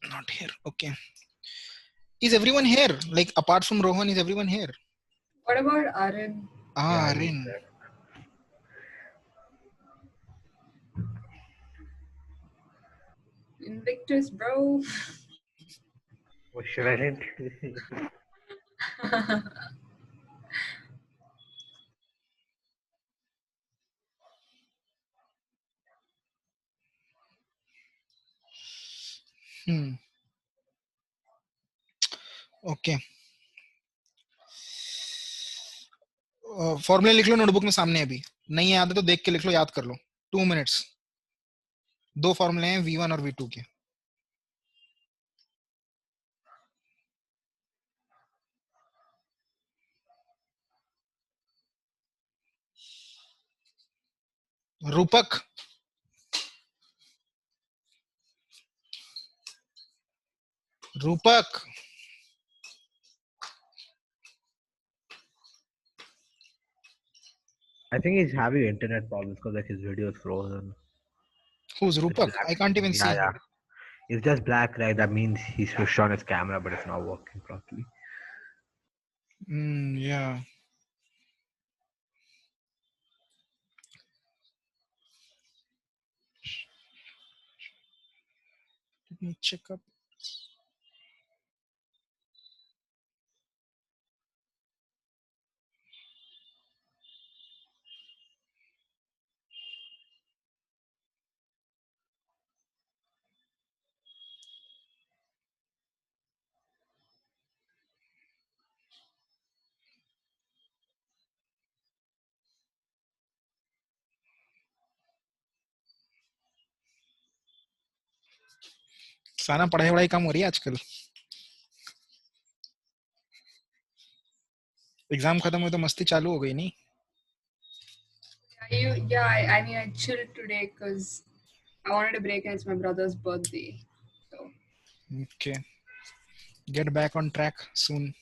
Not here. Okay. Is everyone here? Like apart from Rohan, is everyone here? What about Arin? Ah, Arin. Invictus, bro. What should I hit? Okay formula लिख लो notebook में सामने अभी नहीं याद है तो देख के लिख लो याद कर लो 2 मिनट्स दो फॉर्मूले हैं V1 और V2 के रूपक रूपक I think he's having internet problems because like his video is frozen. who's Rupak? I can't even see. Yeah. It's just black, right? That means he's switched on his camera, but it's not working properly. Yeah. Let me check up. साना पढ़ाई वढ़ाई कम हो रही है आजकल exam खत्म हुए तो मस्ती चालू हो गई नहीं I mean, I chilled today because I wanted a break and it's my brother's birthday. So. Okay. Get back on track soon.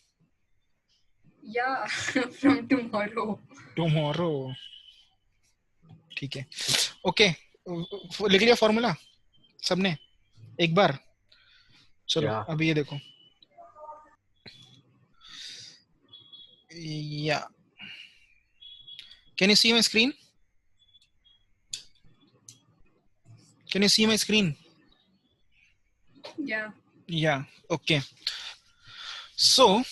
Yeah, from tomorrow. Tomorrow. ठीक है. Okay. लिख लिया फॉर्मूला सबने एक बार चलो Yeah. अभी ये देखो Yeah. Can you see my screen? Can you see my screen? Yeah. Yeah. Okay. So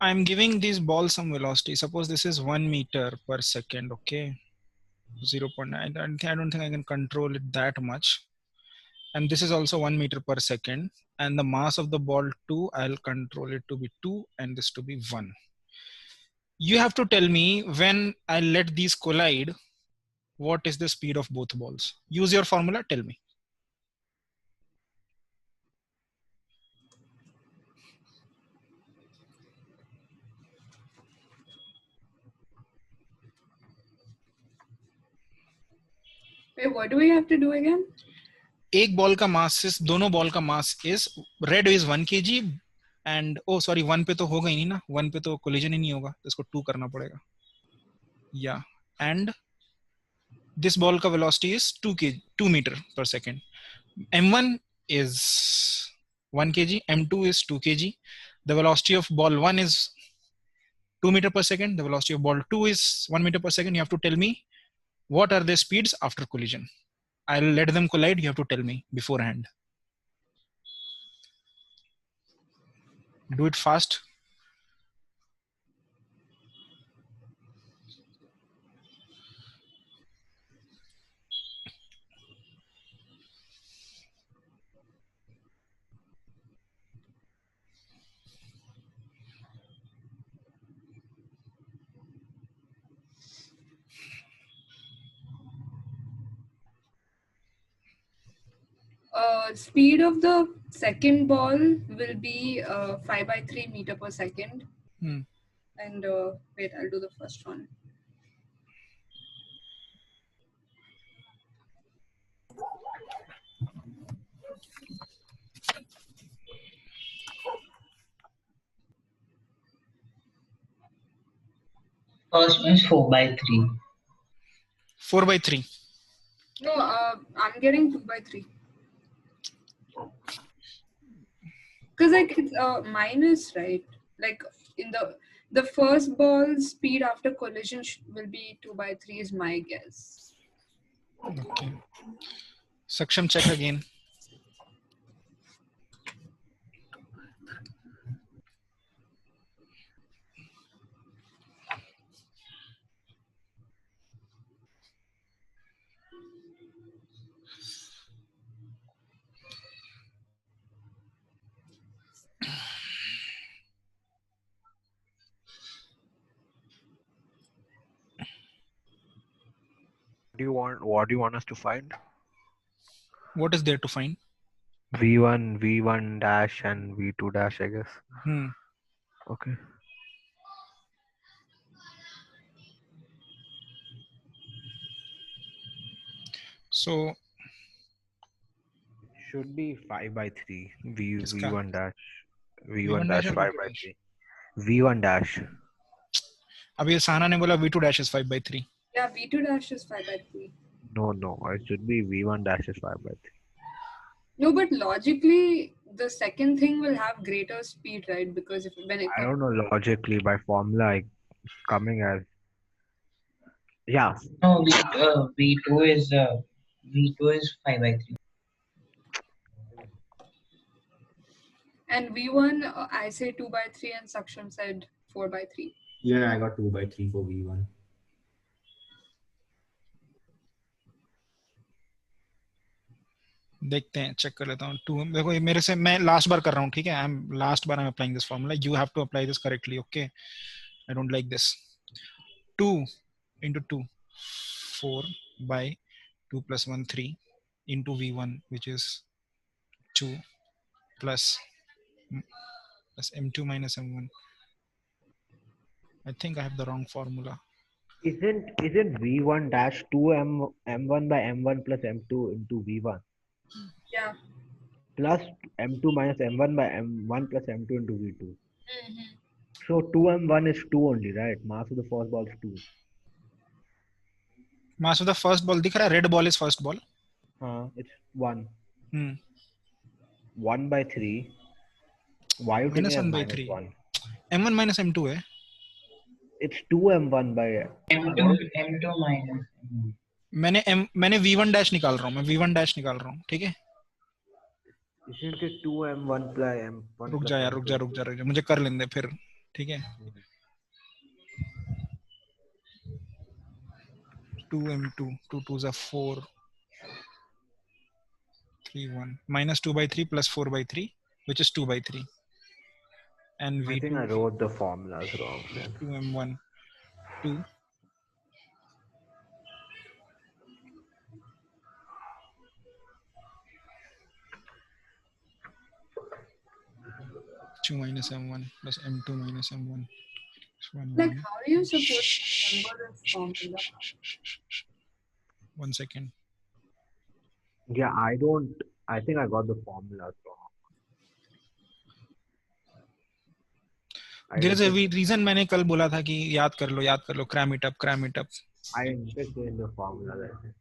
I'm giving this ball some velocity. Suppose this is 1 meter per second. Okay. 0.9. I don't think I can control it that much. And this is also 1 meter per second. And the mass of the ball 2, I'll control it to be 2 and this to be 1. You have to tell me when I let these collide, what is the speed of both balls? Use your formula, tell me. Wait, what do we have to do again? एक ball का mass is दोनों ball का mass is red is 1 kg and oh sorry 1 पे तो होगा ही नहीं ना 1 पे तो कोलिजन ही नहीं होगा तो इसको 2 करना पड़ेगा या एंड दिस बॉल का वेलोसिटी इज 2 मीटर पर second m1 is 1 kg m2 is 2 kg the velocity of ball 1 is 2 meter per second the velocity of ball 2 is 1 meter per second you have to tell me what are their speeds after collision I'll let them collide you have to tell me beforehand do it fast Speed of the second ball will be 5/3 meter per second. And wait, I'll do the first one. First one is 4/3. 4/3. No, I'm getting 2/3. because like it's minus, right? Like in the first ball speed after collision will be 2/3 is my guess. Okay. Saksham, check again. What do you want us to find? What is there to find? V1, V1 dash and V2 dash, I guess. Okay. So Should be 5/3. किसका? V1 dash. V1 V1 dash dash or V2 dash? 5/3. V1 dash. अभी साना ने बोला V2 dash is 5/3. Yeah, V2 dash is 5/3. No, it should be V1 dash is 5/3. No, but logically, the second thing will have greater speed, right? Because when it I don't know logically by formula it's coming as No, V2 is 5/3. and V1, I say 2/3, and Saksham said 4/3. Yeah, I got 2/3 for V1. देखते हैं, check कर लेता हूँ. 2 देखो ये मेरे से, मैं लास्ट बार कर रहा हूँ, ठीक है. आई एम लास्ट बार I am applying this formula. You have to apply this correctly. Okay, I don't like this. 2 into 2, 4 by 2 plus 1, 3 into V1, which is 2 plus M2 minus M1. I think I have the wrong formula. Isn't V1 dash 2M1 by M1 plus M2 into V1 Yeah. plus M2 minus M1 by M1 plus M2 into V2? Mm-hmm. So 2M1 is 2 only, right? Mass of the first ball is 2. Mass of the first ball दिख रहा है. Red ball is first ball. It's 1. 1/3. Why you taking Minus it as 1/3. -1? M1 minus M2 है. It's 2M1 by M2 minus. मैंने V1 dash निकाल रहा हूँ. मैं V1 dash निकाल रहा हूँ, ठीक है. Isn't it 2M1 plus M1? रुक जा यार, रुक जा. मुझे कर लेने दे फिर, ठीक है. 2M2, 2 2s are 4, 3 1 minus 2/3 plus 4/3, which is 2/3. And V2, I think I wrote the formulas wrong then. 2M1, 2. Two minus M1 plus M2 minus M1. Like, how are you supposed to remember this formula? 1 second. Yeah, I think I got the formulas wrong. There is a reason मैंने कल बोला था कि याद कर लो, cram it up. I didn't in the formula there.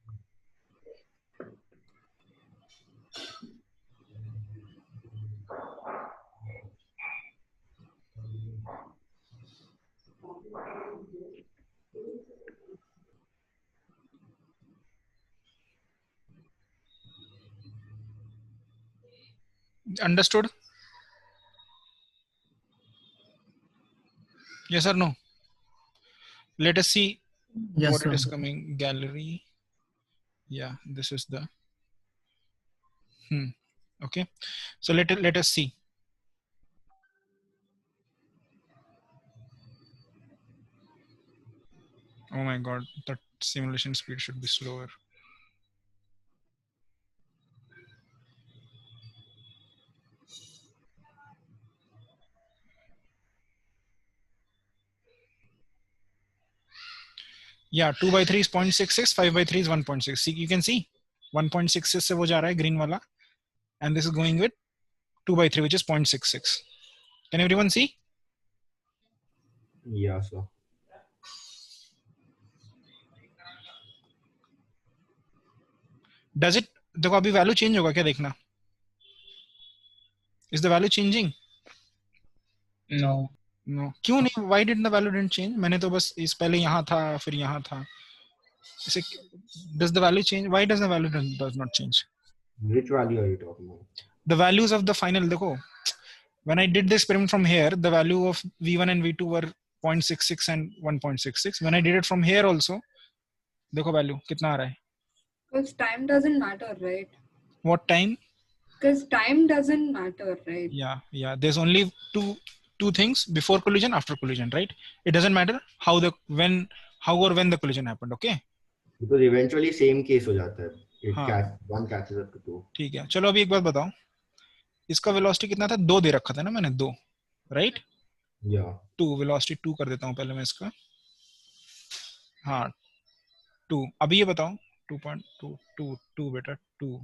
Understood? Yes or no? Let us see what it is coming. Gallery. Yeah, this is the. Okay. So let us see. Oh my God, that simulation speed should be slower. Yeah, 2/3 is 0.66, 5/3 is 1.6. See, you can see 1.66 से वो जा रहा है green वाला, and this is going with 2/3, which is 0.66. Can everyone see? Yeah, sir. Does it? देखो अभी value change होगा क्या, देखना. Is the value changing? No. No. क्यों नहीं? Why did the value didn't change? मैंने तो बस इस पहले यहाँ था फिर यहाँ था. इसे does the value change? Why does the value does not change? Which value are you talking about? The values of the final. देखो, when I did the experiment from here, the value of V1 and V2 were 0.66 and 1.66. When I did it from here also, देखो value कितना आ रहा है? Because time doesn't matter, right? What time? Because time doesn't matter, right? Yeah. There's only two things before collision, after collision, right? It doesn't matter how or when the collision happened. Okay. Because eventually same case हो जाता है. हाँ. One catches up to two. ठीक है. चलो अभी एक बात बताओ. इसका वेलोसिटी कितना था? 2 दे रखा था ना मैंने, 2, राइट? Yeah. 2 वेलोसिटी 2 कर देता हूँ पहले मैं इसका. हाँ 2. अभी ये बताओ 2.2 बेटा 2.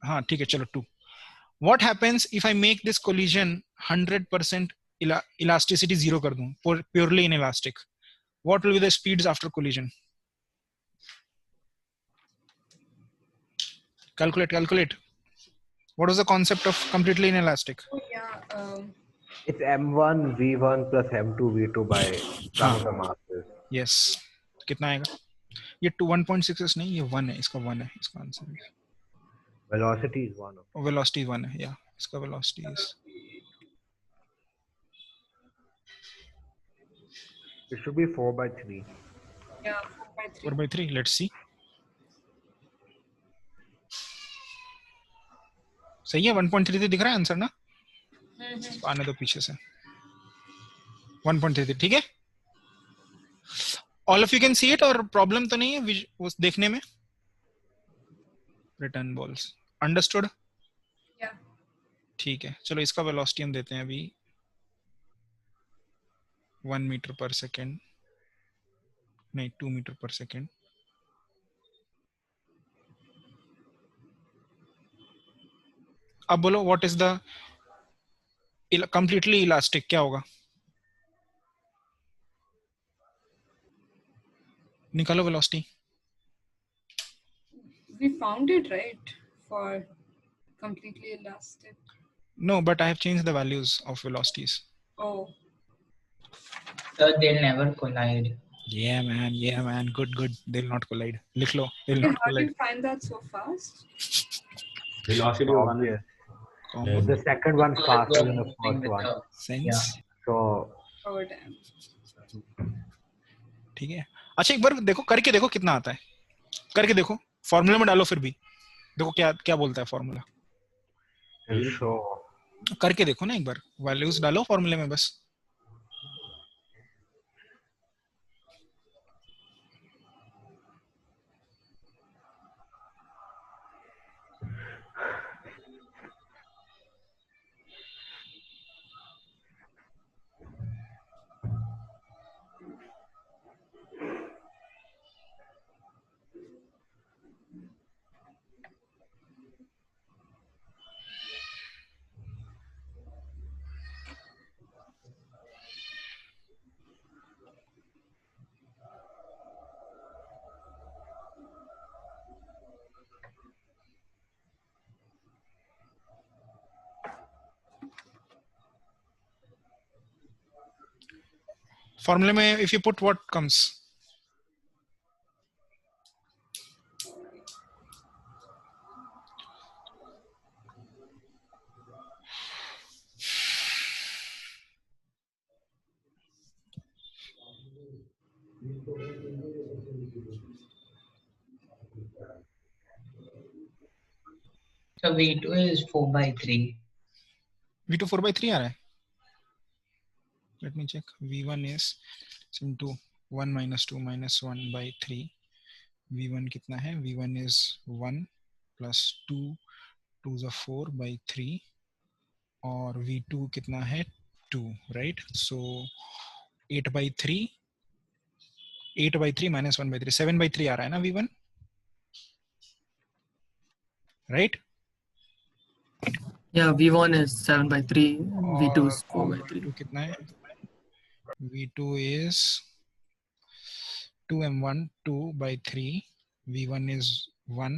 हाँ ठीक है चलो 2. What happens if I make this collision 100% elasticity 0 कर दूं, purely inelastic? What will be the speeds after collision? Calculate. What was the concept of completely inelastic? Oh yeah. It's m1 v1 plus m2 v2 by sum of the masses. Yes. कितना आएगा? ये 1.66 नहीं, ये 1 है. इसका 1 है इसका answer. Velocity is 1. Velocity 1 है. Yeah. इसका velocity is. It should be 4/3. Yeah, 4/3. 4/3. Let's see. सही है. 1.33 दिख रहा है आंसर ना? आने दो पीछे से. 1.33 ठीक है. All of you can see it और प्रॉब्लम तो नहीं है उस देखने में? Return balls. Understood? Yeah. ठीक है. चलो इसका वेलोसिटी हम देते हैं अभी 1 मीटर पर सेकेंड, नहीं 2 मीटर पर सेकेंड. अब बोलो what is the completely elastic क्या होगा? निकालो velocity. We found it, right? For completely elastic. No, but I have changed the values of velocities. Oh. So they'll never collide. Yeah man. Good. They'll not collide. लिख लो. They'll Okay, not how do collide. you find that so fast? Velocity of one is Common. The second one faster than the first one. Sense. Yeah. So Oh damn. ठीक है. अच्छा एक बार देखो करके देखो कितना आता है. करके देखो. फॉर्मूला में डालो फिर भी. देखो क्या बोलता है फॉर्मूला. करके देखो ना एक बार. वैल्यूज डालो फॉर्मूले में बस. फॉर्मूले में if you put what comes? So V2 is 4/3. V2 4/3 आ रहा है. Let me check. V1 is into 1 minus 2 minus 1/3. V1 कितना है? V1 is 1 plus 2 2 is 4/3 और V2 कितना है? 2, right? So 8/3 minus 1/3 7/3 आ रहा है ना V1, right? Yeah, V1 is 7/3, V2 is 4/3. V2 कितना है? V2 is 2m1 2/3. V1 is 1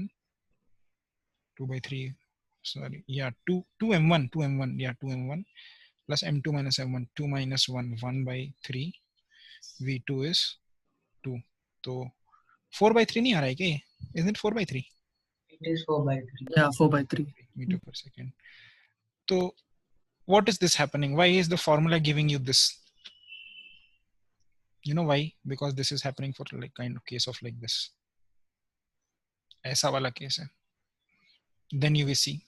2/3 sorry, yeah, 2 m1, yeah, 2 m1 plus m2 minus m1, 2 minus 1, 1 by 3, v2 is 2. तो 4 by 3 नहीं आ रहा है क्या? Isn't it 4 by 3? It is 4 by 3. Yeah, 4 by 3 meter per second. So what is this happening? Why is the formula giving you this? You know why? Because this is happening for like kind of case of like this. ऐसा वाला case है. Then you will see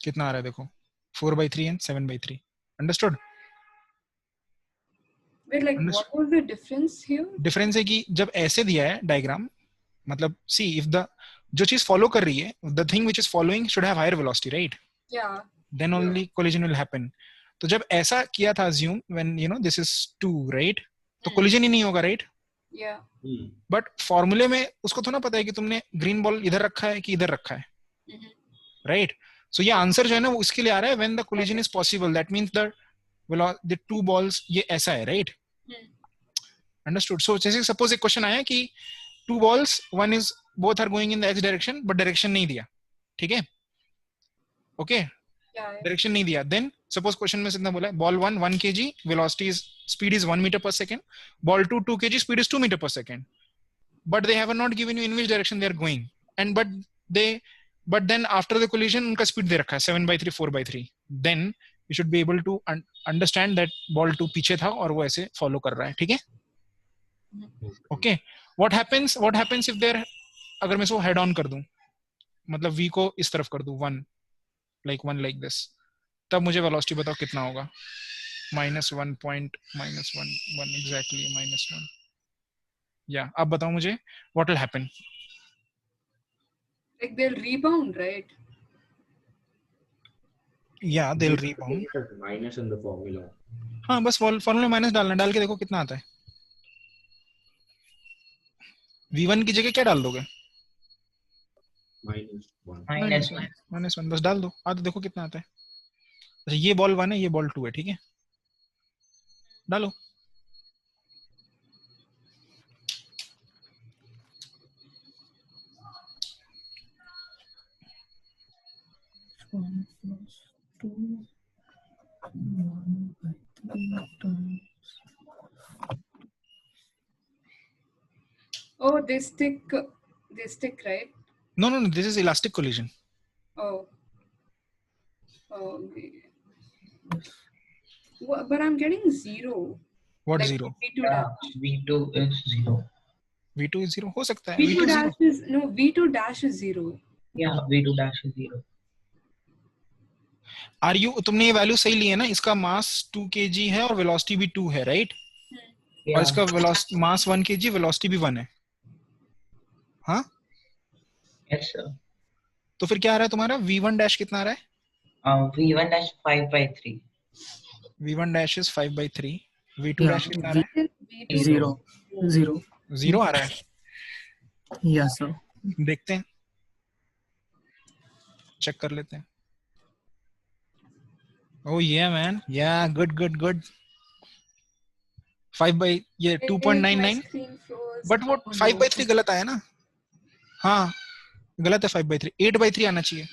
कितना आ रहा है देखो. 4 by 3 and 7 by 3. Understood? Wait, like what was the difference here? Difference है कि जब ऐसे दिया है diagram, मतलब see if the जो चीज follow कर रही है, the thing which is following should have higher velocity, right? Yeah. Then only collision will happen. तो जब ऐसा किया था assume when you know this is 2, right? तो collision ही नहीं होगा, right? Yeah. But formula में उसको थोड़ा पता है कि तुमने green ball इधर रखा है कि इधर रखा है, right? So ये आंसर जो है ना वो इसके लिए आ रहा है when the collision is possible. That means the two balls ये ऐसा है, right? Understood? So जैसे suppose एक question आया कि two balls, one is both are going in the x direction, but direction नहीं दिया, ठीक है? Okay? Yeah. Direction नहीं दिया. Then suppose question में कितना बोला है? Ball 1 1 kg, velocity is speed is 1 meter per second. Ball 2 2 kg, speed is 2 meter per second. But they have not given you in which direction they are going. And but then after the collision उनका speed दे रखा है 7 by 3 4 by 3. Then you should be able to understand that ball 2 पीछे था और वो ऐसे follow कर रहा है, ठीक है? Okay. What happens if there अगर मैं इसको head on कर दूं, मतलब v को इस तरफ कर दूं 1 like this, तब मुझे velocity बताओ कितना होगा? -1 point -1 exactly -1. Yeah. अब बताओ मुझे what will happen? Like they'll rebound, right? Yeah, they'll rebound. Minus in the formula. हाँ बस फॉर्मूला माइनस डालना, डाल के देखो कितना आता है. v1 की जगह क्या डाल दोगे? -1 बस डाल दो, तो देखो कितना आता है. अच्छा ये बॉल 1 है, ये बॉल 2 है, ठीक है? डालो. Oh, they stick, right? No, this is elastic collision. Oh. Okay. But I'm getting 0. What like 0? V2 Yeah, dash. V2 is 0. V2 is 0 हो सकता है. V2 dash is no, V2 dash is 0. Yeah, V2 dash is 0. तुमने ये value सही ली है ना? इसका मास 2 kg है और वेलोसिटी भी 2 है, राइट? और इसका मास 1 kg, वेलोसिटी भी 1 है. हाँ? Yes, sir. तो फिर क्या आ रहा है तुम्हारा? V1 dash कितना आ रहा है? V1 dash 5 by 3. V1 dash is 5 by 3. V2 dash कितना आ रहा है? V2 0 आ रहा है. Yes, sir. देखते हैं, चेक कर लेते हैं. Oh yeah, man. Yeah, good. 5 by ये 2.99. But what 5 by 3 गलत आया ना? हाँ, गलत है 5 by 3. 8 by 3 आना चाहिए.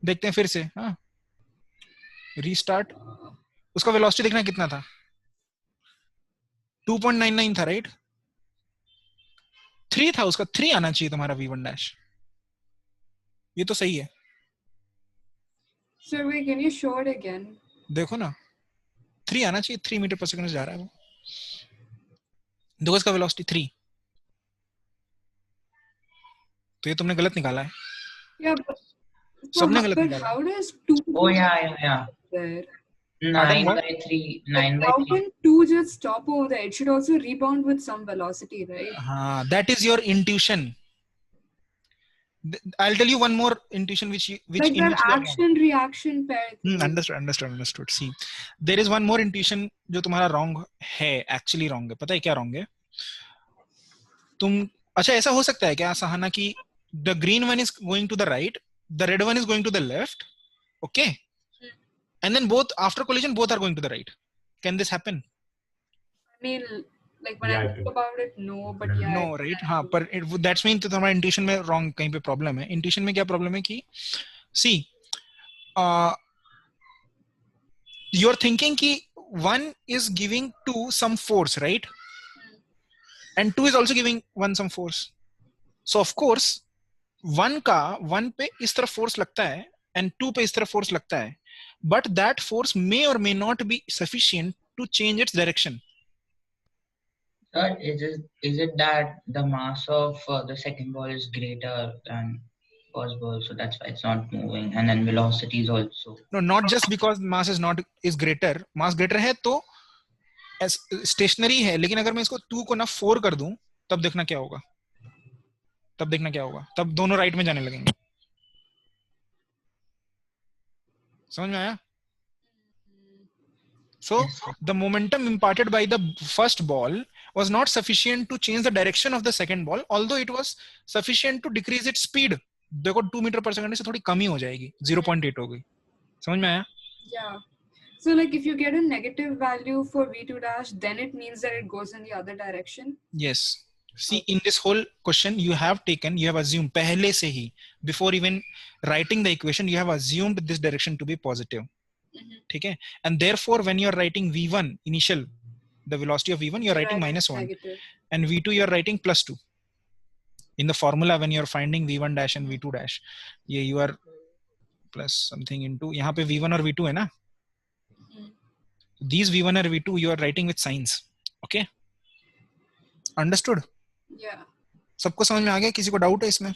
देखते हैं फिर से. हाँ. रीस्टार्ट. उसका वेलोसिटी देखना कितना था? 2.99 था, राइट? 3 था उसका. 3 आना चाहिए तुम्हारा V1 dash. ये तो सही है. So wait, can you show it again? देखो ना, 3 आना चाहिए. 3 मीटर पर सेकंड से जा रहा है वो. देखो इसका वेलोसिटी 3. तो ये तुमने गलत निकाला है. Yeah, but सबने गलत निकाला. how does 2? Oh yeah. There? 9 by 3. 9 by How 3. can 2 just stop over there? It should also rebound with some velocity, right? हाँ, that is your intuition. I'll tell you one more intuition which Like that action reaction pair. Understood. See, there is one more intuition जो तुम्हारा wrong है, actually wrong है. पता है क्या wrong है? अच्छा ऐसा हो सकता है क्या सहाना कि the green one is going to the right, the red one is going to the left, okay? And then both after collision both are going to the right. Can this happen? I mean, like when I think about it, no, but yeah. No, right? हाँ, पर that's mean तो तुम्हारा intuition में wrong कहीं पे problem है. Intuition में क्या problem है कि see, you're thinking ki 1 is giving 2 some force, right? And 2 is also giving 1 some force. So of course 1 का 1 पे इस तरफ force लगता है and 2 पे इस तरफ force लगता है, but that force may or may not be sufficient to change its direction. Sir, is it that the mass of the second ball is greater than first ball, so that's why it's not moving, and then velocity is also. No, not just because mass is greater. Mass greater है तो stationary है, लेकिन अगर मैं इसको 2 को ना 4 कर दूं, तब देखना क्या होगा, तब दोनों राइट में जाने लगेंगे. समझ में आया? So the momentum imparted by the first ball was not sufficient to change the direction of the second ball, although it was sufficient to decrease its speed. देखो 2 मीटर पर सेकंड से थोड़ी कम ही हो जाएगी, 0.8 हो गई. समझ में आया? Yeah. So like if you get a negative value for v2 dash, then it means that it goes in the other direction. Yes. See, in this whole question you have assumed पहले से ही, before even writing the equation, you have assumed this direction to be positive. ठीक है? And therefore when you are writing v1 initial, the velocity of v1, you are writing -1, negative. And v2 you are writing +2. In the formula when you are finding v1 dash and v2 dash, you are plus something into, यहाँ पे v1 और v2 है ना? These v1 और v2 you are writing with signs. Okay? Understood? Yeah. सबको समझ में आ गया? किसी को डाउट है इसमें?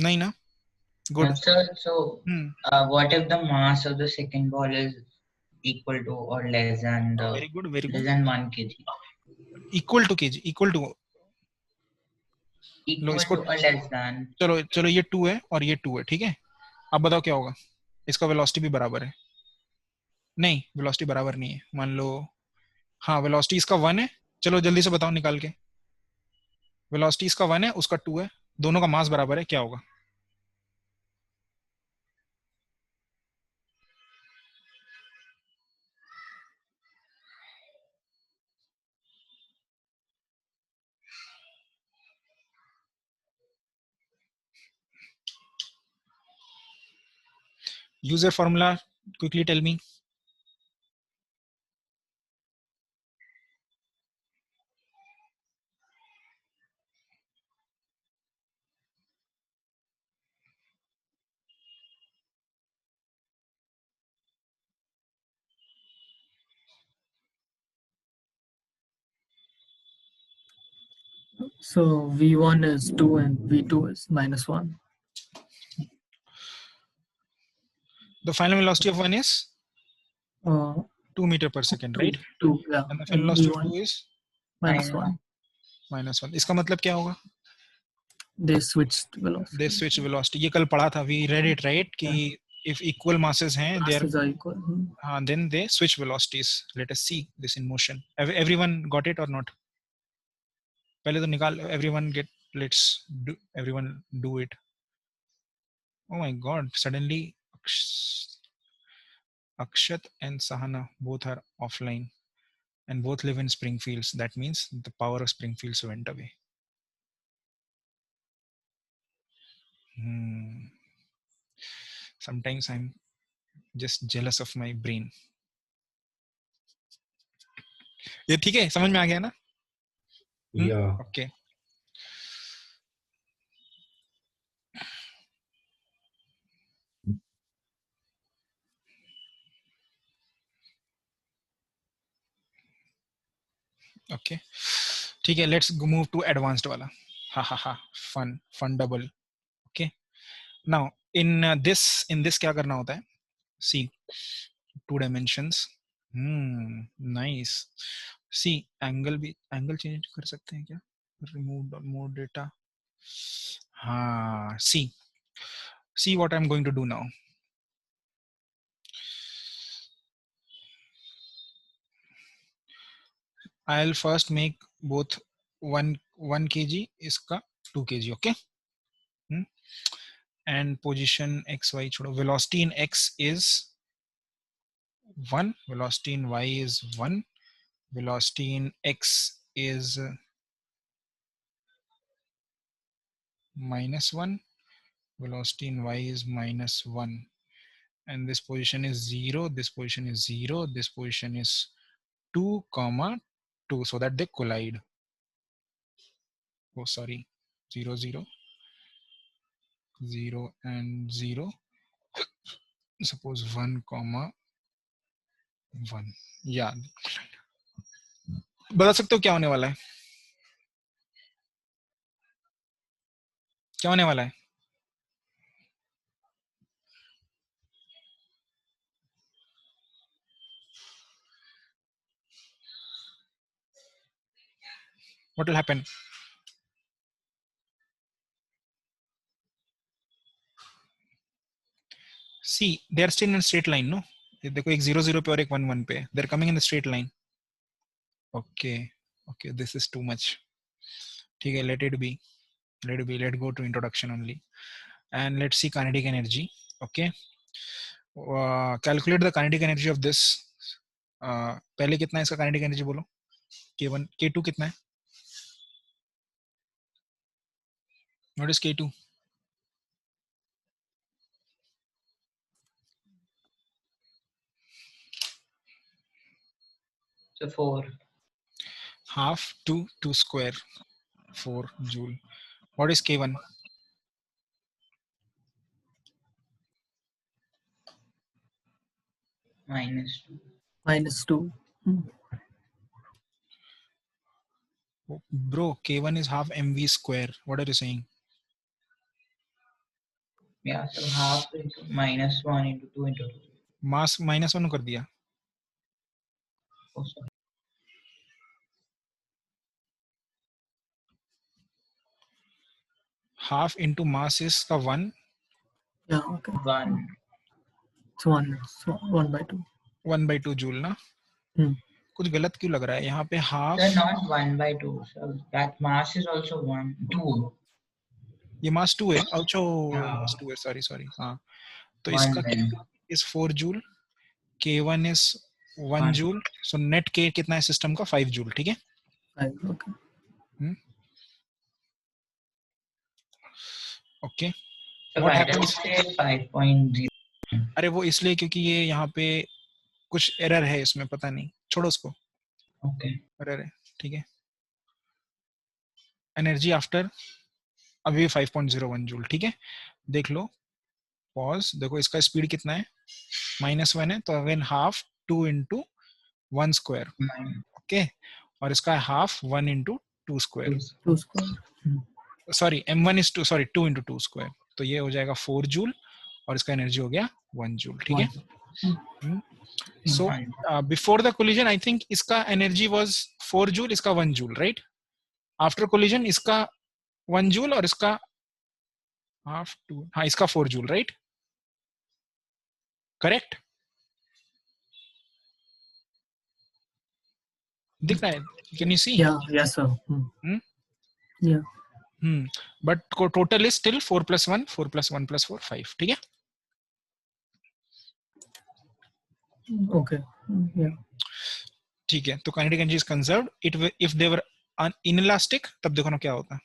नहीं ना? Good. So what if the mass of the second ball is equal to or less than the very good. less than 1 kg? Equal to kg, equal to or less than. चलो ये 2 है और ये 2 है, ठीक है? अब बताओ क्या होगा? इसका वेलोसिटी भी बराबर है. नहीं, वेलोसिटी बराबर नहीं है. मान लो हाँ, वेलोसिटी इसका 1 है. चलो जल्दी से बताओ निकाल के. वेलोसिटी इसका 1 है, उसका 2 है, दोनों का मास बराबर है, क्या होगा? Use your formula. Quickly tell me. So v1 is 2 and v2 is -1. The final velocity of 1 is 2 meter per second, right? 2, yeah. And the final velocity of 2 is -1. -1. इसका मतलब क्या होगा? They switched velocity. They switched velocity. ये कल पढ़ा था. We read it, right? कि if equal masses हैं, they are equal. Then they switch velocities. Let us see this in motion. Everyone got it or not? पहले तो निकाल. Everyone do it. Oh my God! Suddenly Akshat and Sahana both are offline and both live in Springfields. That means the power of Springfields went away. Sometimes I'm just jealous of my brain. ये ठीक है? समझ में आ गया ना? Yeah. Okay. Okay. ठीक है, let's move to advanced वाला. Ha. Fun double. Okay. Now in this क्या करना होता है? See, 2 dimensions. Nice. See, angle change कर सकते हैं क्या? Remove more data. हाँ. See what I'm going to do now. I'll first make both 1 kg इसका 2 kg. Okay. And position xy छोड़ो. Velocity in x is 1. Velocity in y is 1. Velocity in x is -1. velocity in y is -1, and this position is 0, this position is 0, this position is 2, 2, so that they collide. Oh, sorry, 0, 0, 0 and 0. Suppose 1, 1. Yeah. बता सकते हो क्या होने वाला है? क्या होने वाला है? What will happen? See, they are still in a straight line, no? देखो एक 0, 0 पे और एक 1, 1 पे. They're coming in the straight line. Okay, okay, this is too much. ठीक है, let it be. Let it be. Let's go to introduction only, and let's see kinetic energy. Okay, calculate the kinetic energy of this. पहले कितना है इसका kinetic energy बोलो? K1, K2 कितना है? What is K2? So 4. Half 2 square, 4 joule. What is K1? -2. -2. Oh, bro, K1 is half mv square. What are you saying? Yeah, so half into -1 into 2 into 2. Mass -1 कर दिया. Oh, sorry. Half into mass is का 1. Yeah, okay. 1. It's 1. So 1/2. 1/2 joule ना? कुछ गलत क्यों लग रहा है यहाँ पे? half. They're not 1/2. So that mass is also 1, 2. ये mass 2 है. अच्छा, Yeah. mass 2 है. Sorry. हाँ. तो 1 इसका then. is 4 joule. K1 is 1 joule. So net K कितना है सिस्टम का? 5 joule. ठीक है? 5. Okay. Okay. So What why happens? does it say 5.0? अरे वो इसलिए क्योंकि ये यहाँ पे कुछ एरर है इसमें, पता नहीं, छोड़ो उसको. Okay. एरर है, ठीक है. एनर्जी आफ्टर अभी 5.01 जूल. ठीक है, देख लो. पॉज. देखो इसका स्पीड कितना है? -1 है, तो again half 2 into 1 square. Okay, और इसका half 1 into 2 square. 2 square. Sorry, m1 is 2, sorry 2 into 2 square. तो ये हो जाएगा 4 जूल और इसका एनर्जी हो गया 1 जूल. ठीक है. So before the collision, I think इसका energy was 4 joule, इसका 1 joule, right? After collision, इसका 1 joule और इसका half 2, हाँ इसका 4 joule, right? Correct? दिख रहा है? Can you see? Yeah, yes sir. Yeah. But total is still 4 plus 1, 4 plus 1 plus 4, 5. ठीक है? Okay. Yeah. ठीक है, तो kinetic energy is conserved. If they were inelastic, तब देखो ना क्या होता.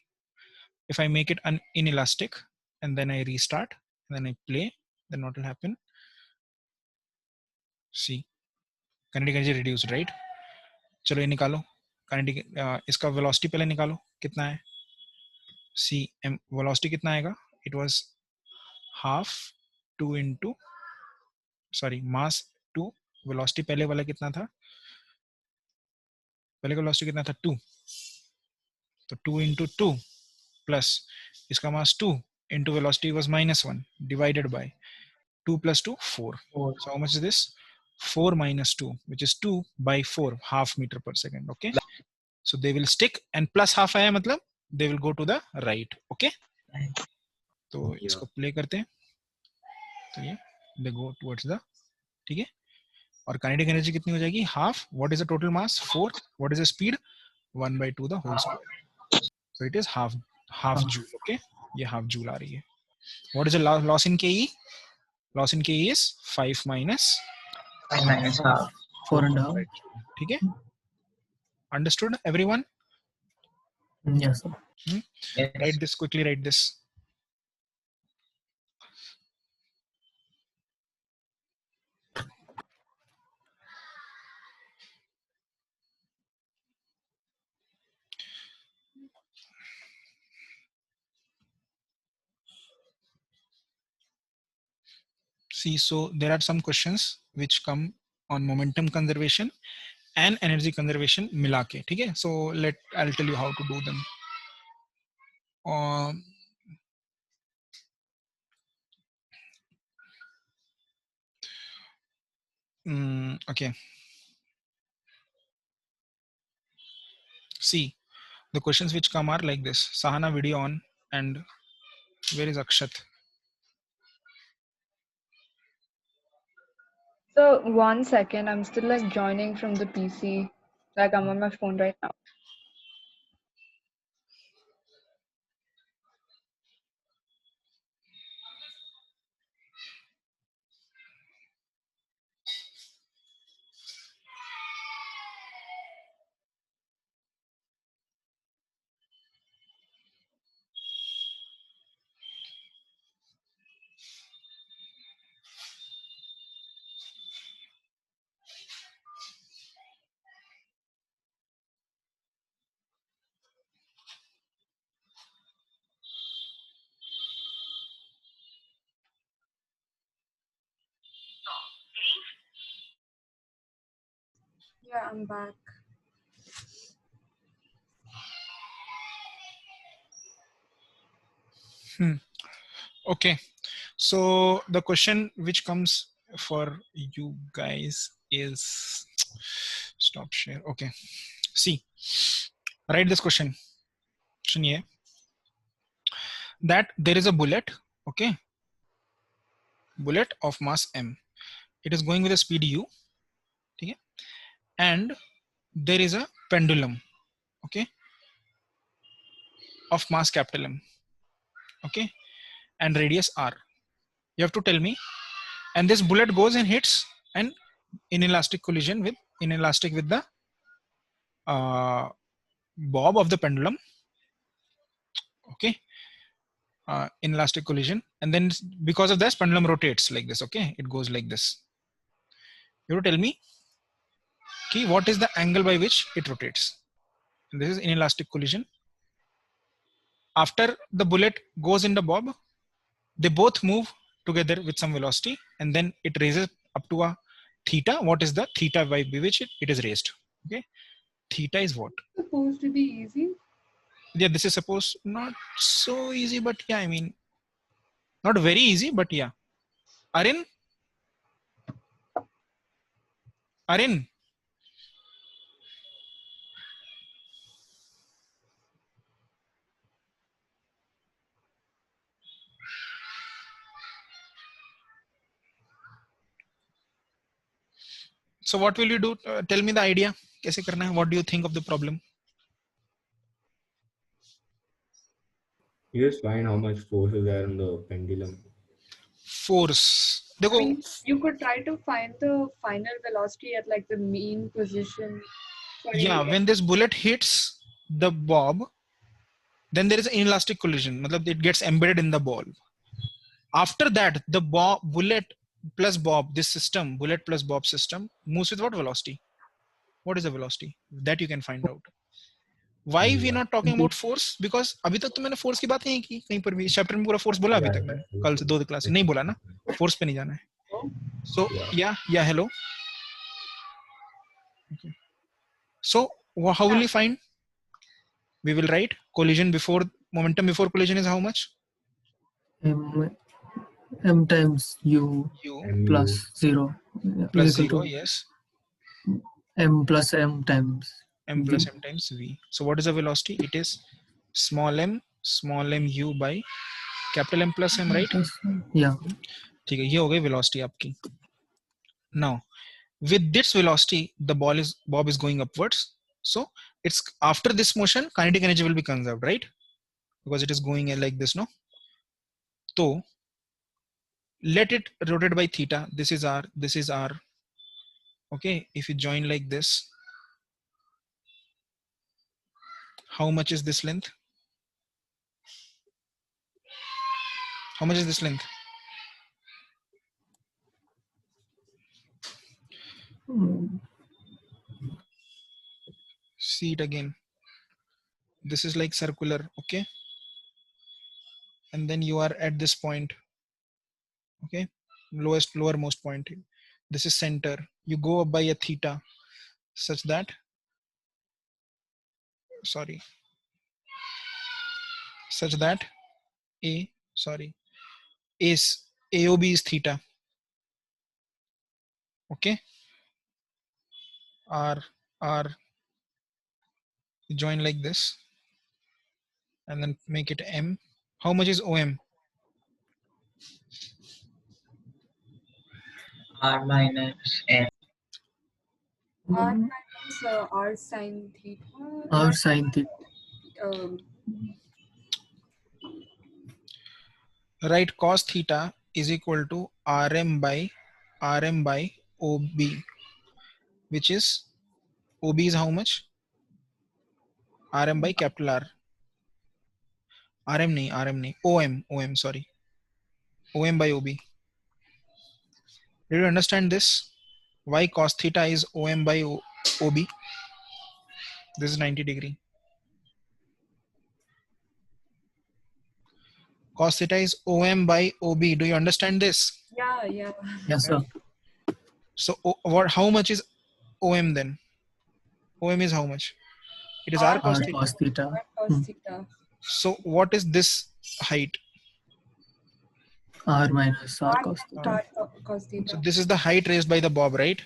If I make it inelastic and then I restart and then I play, then what will happen? See, kinetic energy reduced, right? चलो ये निकालो. kinetic इसका velocity पहले निकालो कितना है. See, velocity कितना आएगा? It was half 2 into, sorry, mass 2. velocity पहले वाला कितना था? पहले का velocity कितना था? 2. तो 2 into 2 plus इसका mass 2 into velocity was -1 divided by 2 plus 2, 4. So how much is this? 4 minus 2, which is 2 by 4, half meter per second. Okay, so they will stick, and plus half आया मतलब they will go to the right. Okay, तो इसको play करते हैं. तो ये they go towards the, ठीक है. और kinetic energy कितनी हो जाएगी? half. What is the total mass? 4. What is the speed? 1/2 the whole square. So it is half joule. Okay, ये half joule आ रही है. What is the loss in KE? Loss in KE is 5 minus 5 minus half. 4.5. ठीक है? Understood, everyone? Yes sir. Yes. Write this quickly. Write this. See, so there are some questions which come on momentum conservation and energy conservation मिला के, ठीक है? So I'll tell you how to do them. Okay. See, the questions which come are like this. Sahana, video on, and where is Akshat? So 1 second, I'm still like joining from the PC. Like I'm on my phone right now. Yeah, I'm back. Okay, so the question which comes for you guys is stop share. Okay, see, write this question. Shuniye, that there is a bullet, okay, bullet of mass m. It is going with a speed u, okay, and there is a pendulum, okay, of mass capital M, okay, and radius r. You have to tell me, and this bullet goes and hits an inelastic collision with the bob of the pendulum, okay, inelastic collision, and then because of this pendulum rotates like this, okay, it goes like this. You have to tell me, okay, what is the angle by which it rotates? And this is inelastic collision. After the bullet goes in the bob, they both move together with some velocity, and then it raises up to a theta. What is the theta by which it is raised? Okay, theta is what? Supposed to be easy. Yeah, this is supposed not so easy, but yeah, I mean, not very easy, but yeah. Arin? So what will you do? Tell me the idea. कैसे करना है? What do you think of the problem? You just find how much force is there in the pendulum. Force. I mean, you could try to find the final velocity at like the mean position. Yeah, when this bullet hits the bob, then there is an inelastic collision. मतलब it gets embedded in the ball. After that, the bullet plus bob, this system, bullet plus bob system, moves with what velocity? What is the velocity? That you can find out. Why we are not talking about force? Because अभी तक तो मैंने force की बात नहीं की कहीं पर भी चैप्टर में पूरा force बोला अभी तक मैंने कल से 2 क्लास नहीं बोला ना force पे नहीं जाना है. So yeah hello. Okay. So how will we find? We will write collision before momentum before collision is how much? M times u plus 0 plus 0 yes. M plus m times M plus m times v. So what is the velocity? It is small m u by capital M plus m, right? Yeah. ठीक है, ये हो गई velocity आपकी. Now with this velocity the bob is going upwards, so it's after this motion kinetic energy will be conserved, right? Because it is going like this, no? So let it rotate by theta. This is r. Okay, if you join like this, how much is this length? How much is this length? See it again. This is like circular, okay? And then you are at this point, okay? lowermost point. This is center. You go up by a theta such that, sorry, such that AOB is theta. Okay. R join like this and then make it M. How much is OM? R minus M. R minus R sine theta. R sine theta. Right, cos theta is equal to RM by OB, which is, OB is how much? RM by capital R. OM, sorry. OM by OB. Did you understand this? Why cos theta is OM by OB? This is 90 degree. Cos theta is OM by OB. Do you understand this? Yeah. Yes, sir. So how much is OM then? OM is how much? It is R cos R theta. cos theta. R cos theta. So what is this height? R minus R R cos theta. R cos theta. So this is the height raised by the bob, right?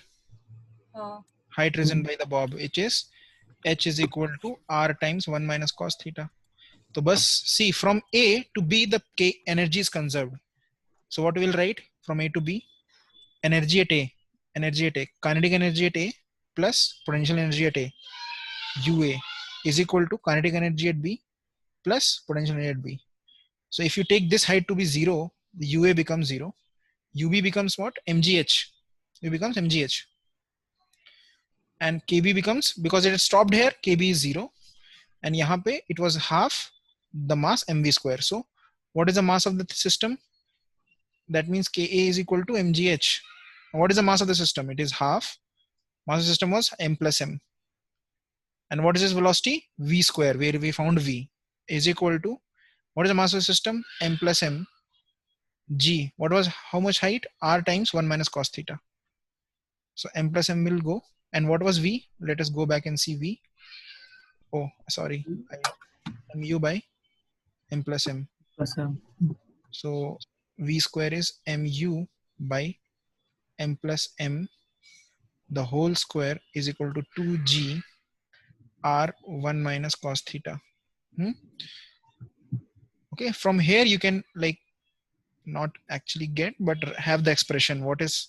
Uh, Height risen by the bob, which is H is equal to R times 1 minus cos theta. So bus see, from A to B the K energy is conserved. So what we will write from A to B? Energy at A, kinetic energy at A plus potential energy at A, UA, is equal to kinetic energy at B plus potential energy at B. So if you take this height to be 0, the UA becomes 0. UB becomes what? MGH. It becomes MGH. And KB becomes, because it stopped here, KB is 0. And yahan pe it was half the mass mv square. So what is the mass of the system? That means Ka is equal to mgh. What is the mass of the system? It is half. Mass of the system was m plus m. And what is its velocity? V square, where we found V, is equal to, what is the mass of the system? M plus m. G, what was, how much height? R times 1 minus cos theta. So m plus m will go. And what was V? Let us go back and see V. Oh, sorry. Mu by m plus m. Plus M. So V square is mu by m plus m. The whole square is equal to 2g r 1 minus cos theta. Okay, from here you can like not actually get, but have the expression. What is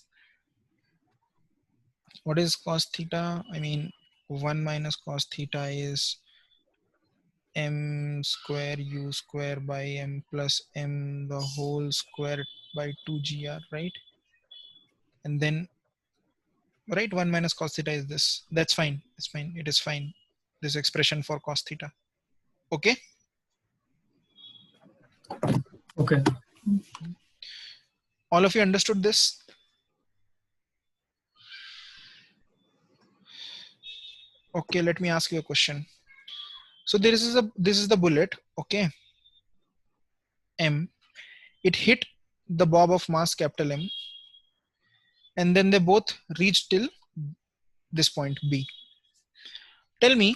cos theta? I mean, 1 minus cos theta is m square u square by m plus m the whole square by 2gr, right? And then, right, 1 minus cos theta is this. That's fine. It's fine. It is fine. This expression for cos theta. Okay. Okay. All of you understood this? Okay, let me ask you a question. So this is the bullet, okay? M. It hit the bob of mass capital M, and then they both reached till this point B. Tell me,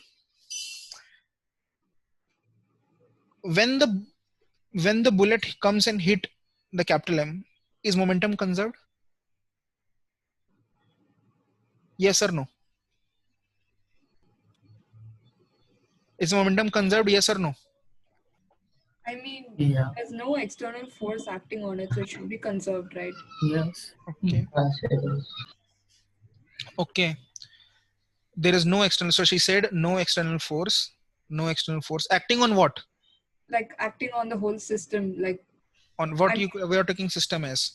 when the bullet comes and hit the capital M, is momentum conserved? Yes or no? Is momentum conserved? Yes or no? I mean, Yeah. there's no external force acting on it, so it should be conserved, right? Yes. Okay. Okay. There is no external. So she said no external force. No external force. Acting on what? Like acting on the whole system, like On what we are taking system as?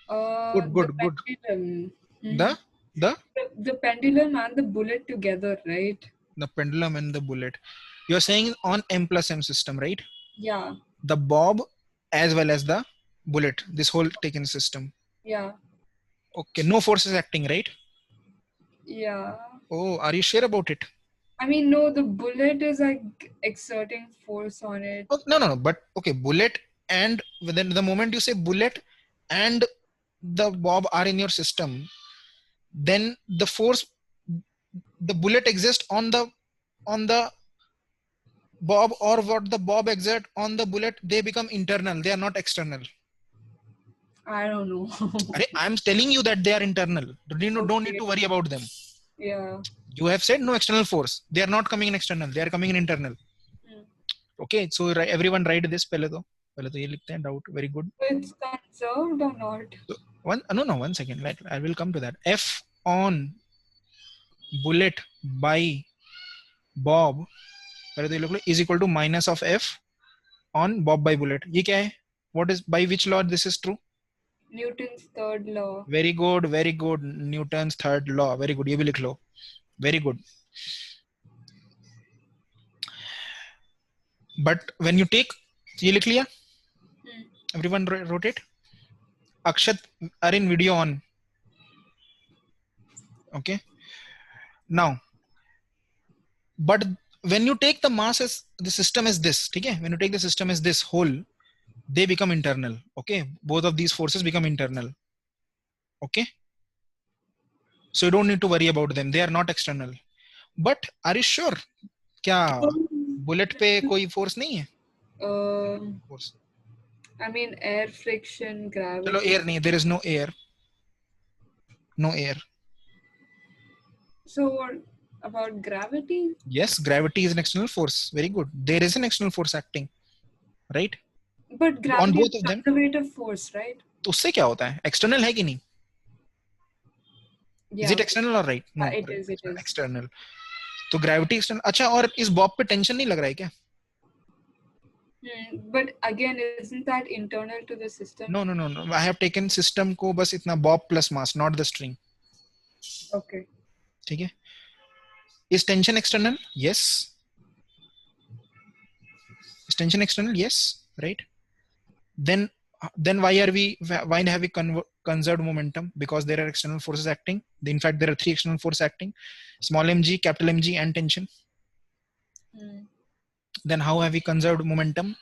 Good. Pendulum. The Pendulum and the bullet together, right? The pendulum and the bullet. You're saying on M plus M system, right? Yeah. The bob as well as the bullet. This whole taken system. Yeah. Okay. No force is acting, right? Yeah. Oh, are you sure about it? I mean, no, the bullet is like exerting force on it. Oh, no. But okay, bullet, and then the moment you say bullet and the bob are in your system, then the force, the bullet exists on the bob, or what the bob exert on the bullet, they become internal. They are not external. I don't know. I'm telling you that they are internal. Don't need to worry about them. Yeah. You have said no external force. They are not coming in external. They are coming in internal. Okay, so everyone write this पहले तो ये लिखते हैं doubt. Very good. It's conserved or not? So, one second. I will come to that. F on bullet by bob पहले तो ये लोग is equal to minus of F on bob by bullet. ये क्या है? What is, by which law this is true? Newton's third law. Very good, very good. Newton's third law. Very good. ये भी लिख लो. Very good. But when you take, ये लिख लिया? Everyone wrote it? Akshat are in video on. Okay. Now, but when you take the mass as the system as this, okay? When you take the system as this whole, they become internal. Okay. Both of these forces become internal. Okay. So you don't need to worry about them. They are not external. But are you sure? क्या bullet पे कोई force नहीं है? Force. I mean, air friction, gravity. चलो air नहीं, there is no air. No air. So what about gravity? Yes, gravity is an external force. Very good. There is an external force acting, right? But gravity on both is of them. conservative force, right? तो उससे क्या होता है? External है कि नहीं? Yeah. Is it external or right? No, it is. External. तो gravity external. अच्छा, और इस बॉब पे टेंशन नहीं लग रहा है क्या? But again, isn't that internal to the system? No. I have taken system को बस इतना bob plus mass, not the string. Okay. ठीक है? Is tension external? Yes. Is tension external? Yes. Right? Then why have we conserved momentum? Because there are external forces acting. In fact, there are 3 external forces acting: small mg, capital Mg, and tension. Then how have we conserved momentum?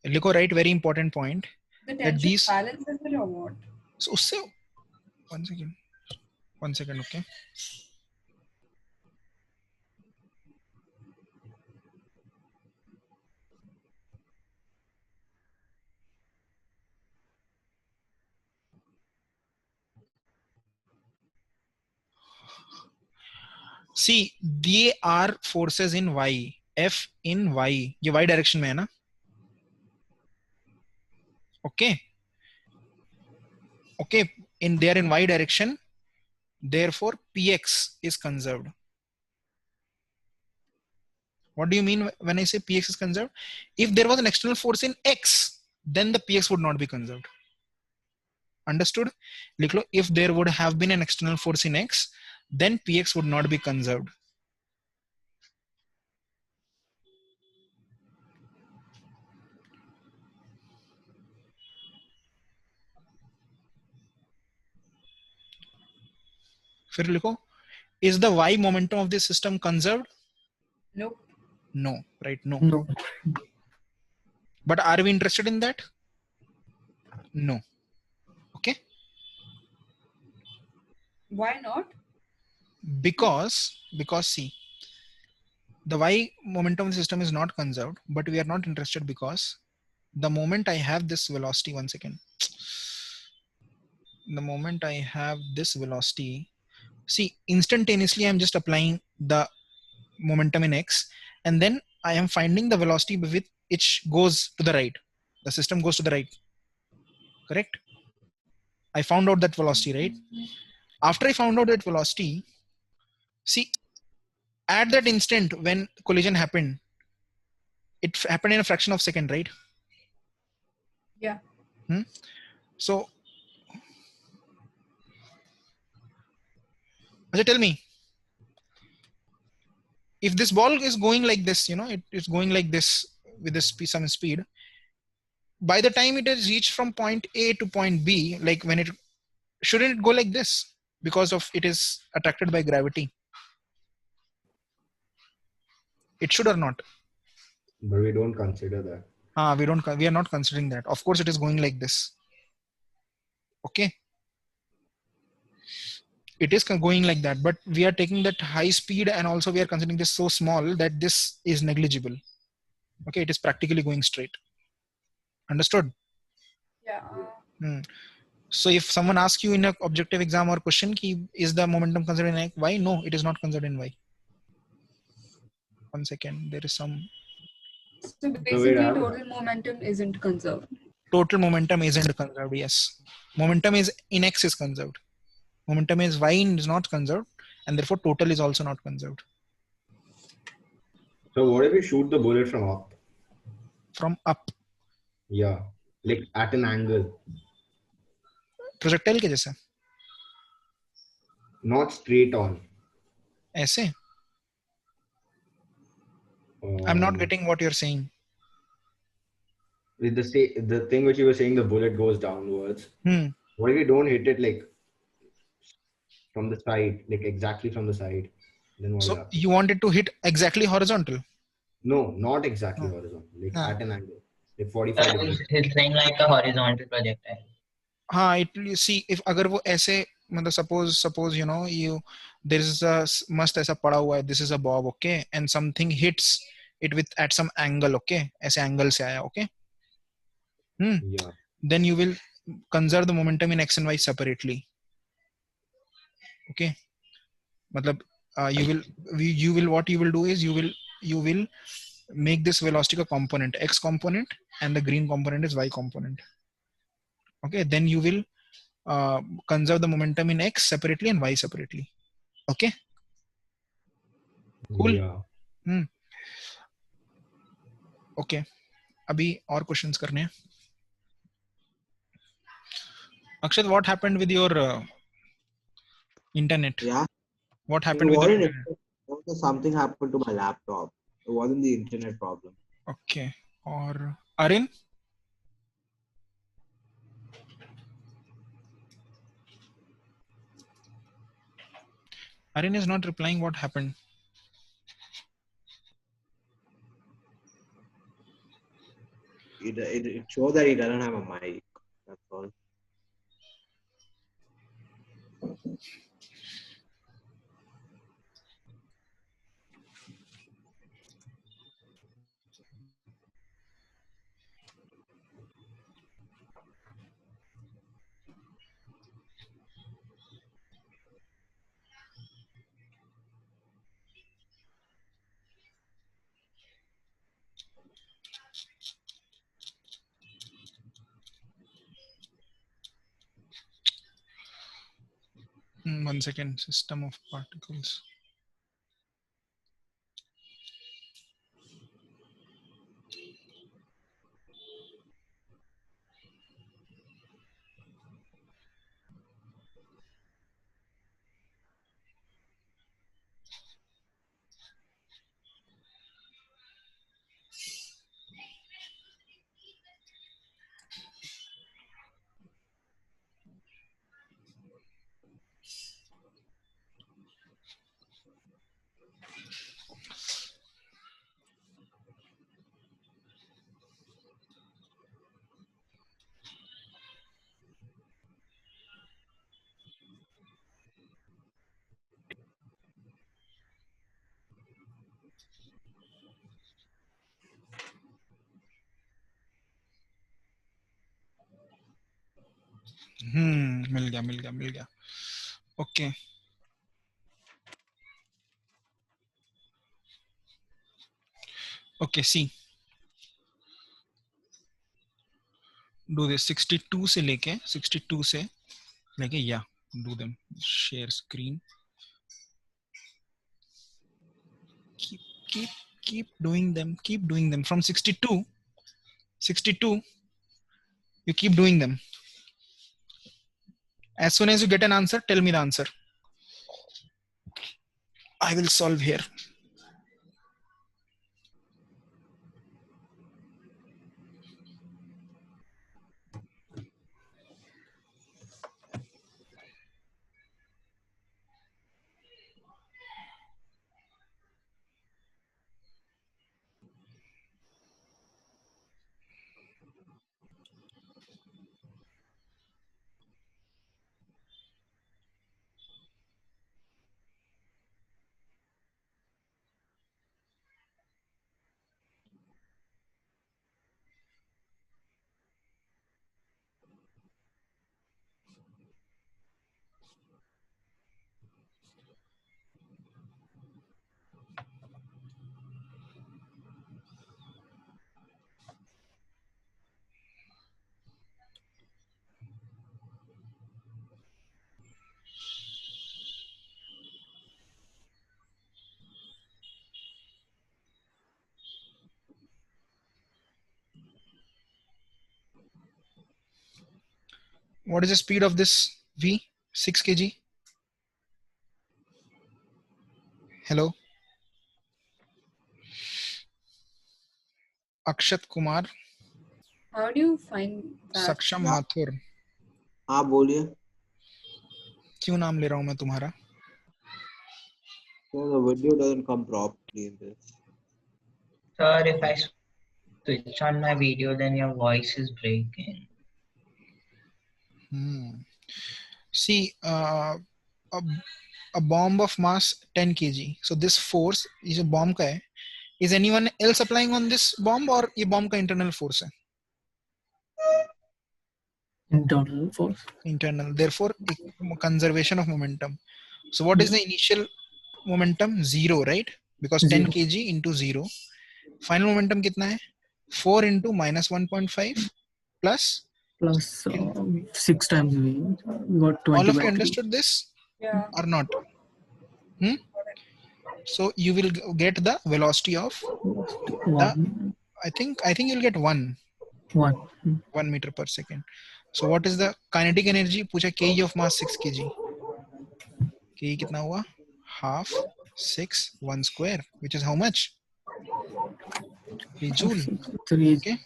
Likho, right? Very important point. The tension balances it or what? So usse, one second, okay. See, they are forces in y. F in y. ये y direction में है ना? Okay. Okay. They are in y direction. Therefore, px is conserved. What do you mean when I say px is conserved? If there was an external force in x, then the px would not be conserved. Understood? If there would have been an external force in x, then px would not be conserved. फिर लिखो, is the y momentum of this system conserved? Nope. No, right? No. No. But are we interested in that? No. Okay. Why not? Because see, the y momentum of the system is not conserved, but we are not interested because the moment I have this velocity, one second. The moment I have this velocity, see, instantaneously I'm just applying the momentum in x, and then I am finding the velocity with which goes to the right. The system goes to the right. Correct? I found out that velocity, right? After I found out that velocity, see, at that instant when collision happened, it happened in a fraction of a second, right? Yeah. So, tell me, if this ball is going like this, it's going like this with this some speed. By the time it has reached from point A to point B, like when it shouldn't it go like this because of it is attracted by gravity? It should or not? But we don't consider that. We are not considering that. Of course, it is going like this. Okay, it is going like that, but we are taking that high speed and also we are considering this so small that this is negligible. Okay, it is practically going straight. Understood? Yeah. So if someone asks you in an objective exam or question, is the momentum considered in y? No, it is not considered in y. 1 second, there is some. So basically, total momentum isn't conserved. Total momentum isn't conserved. Yes, momentum is in x is conserved. Momentum is y is not conserved, and therefore total is also not conserved. So what if we shoot the bullet from up? From up. Yeah, like at an angle. Projectile के जैसे. Not straight on. ऐसे. I'm not getting what you're saying. With the thing which you were saying, the bullet goes downwards. What if we don't hit it like from the side, like exactly from the side? Then what So you want it to hit exactly horizontal? No, not exactly horizontal. Like at an angle, like 45 degrees. It's saying like a horizontal projectile. हाँ, it see if अगर वो ऐसे मतलब suppose you know there is a must ऐसा पड़ा हुआ है, this is a bob, okay, and something hits it with at some angle, okay, ऐसे angle से आया, okay. Yeah. Then you will conserve the momentum in x and y separately. Okay. मतलब you will what you will do is you will make this velocity a component, x component, and the green component is y component. Okay. Then you will conserve the momentum in x separately and y separately. Okay. Cool. Yeah. Okay. अभी और questions करने हैं. Akshat, what happened with your internet? Yeah. What happened with your internet? Something happened to my laptop. It wasn't the internet problem. Okay. Or Arin? Arin is not replying. What happened? It shows that he doesn't have a mic. That's all. One second. System of particles. मिल गया. Okay. Okay, see. Do this 62 से लेके 62 से लेके yeah, do them. Share screen. Keep doing them. Keep doing them from 62. You keep doing them. As soon as you get an answer, tell me the answer. I will solve here. What is the speed of this V? 6 kg. Hello. Akshat Kumar. How do you find that? Saksham Mathur. हाँ बोलिए. क्यों नाम ले रहा हूँ मैं तुम्हारा? So the video doesn't come properly in this. Sir, if I switch on my video, then your voice is breaking. See, a bomb of mass 10 kg. So this force is a bomb का है. Is anyone else applying on this bomb or ये bomb का internal force है? Internal force. Internal. Therefore, conservation of momentum. So what is the initial momentum? 0, right? Because 10 kg into 0. Final momentum कितना है? 4 into minus 1.5 plus 6 times V. Got 20. All of you understood this? Yeah. Or not? So you will get the velocity of I think you'll get 1 meter per second. So what is the kinetic energy? पूछा Ke of mass 6 kg. Ke कितना हुआ? Half 6 1 square, which is how much? 3 joule. Okay.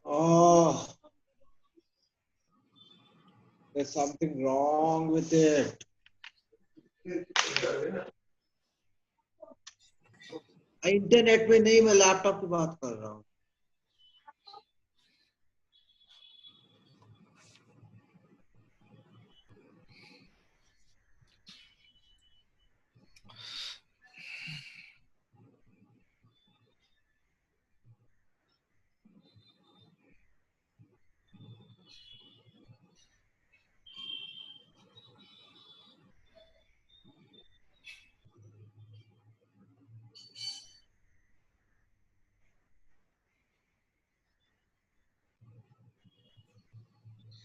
Oh, there's something wrong with it. Internet में नहीं, मैं laptop की बात कर रहा हूँ.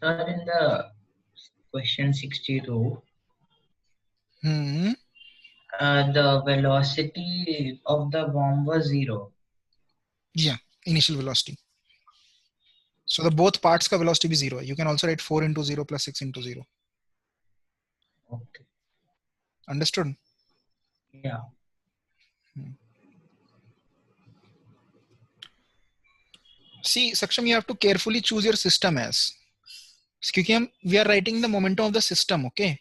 Sir, in the question 62, the velocity of the bomb was 0. Yeah, initial velocity. So the both parts का velocity भी 0 है. You can also write 4 into 0 plus 6 into 0. Okay. Understood? Yeah. See, Saksham, you have to carefully choose your system as. क्योंकि we are writing the momentum of the system, okay?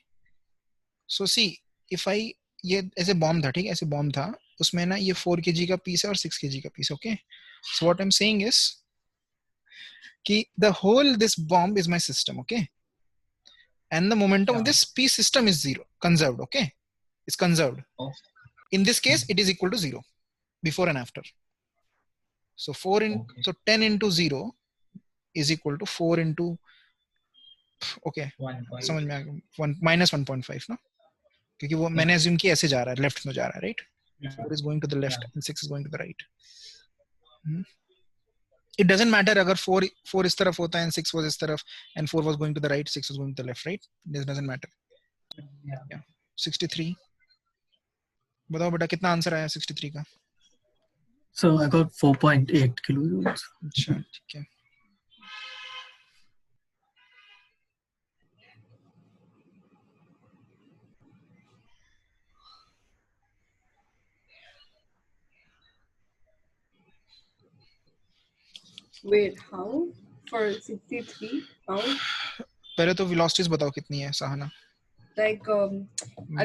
So see, if I ये ऐसे bomb था, ठीक है, ऐसे bomb था, उसमें ना ये 4 kg का पीस है और 6 kg का piece, okay? So what I'm saying is कि the whole this bomb is my system, okay? And the momentum of this piece system is 0, conserved, okay? It's conserved. Oh. In this case, it is equal to 0 before and after. So 10 into 0 is equal to 4 into okay. समझ में आ गया. minus 1.5 ना? क्योंकि वो मैंने assume कि ऐसे जा रहा है, left में जा रहा है, right? So it is going to the left and 6 is going to the right. It doesn't matter अगर 4 इस तरफ होता है and 6 was इस तरफ and 4 was going to the right, 6 was going to the left, right? This doesn't matter. Yeah. 63. बताओ बेटा कितना आंसर आया 63 का? So I got 4.8 kilojoules. अच्छा, ठीक है. Wait, how? For 63? How? पहले तो velocities बताओ कितनी है Sahana? Like again,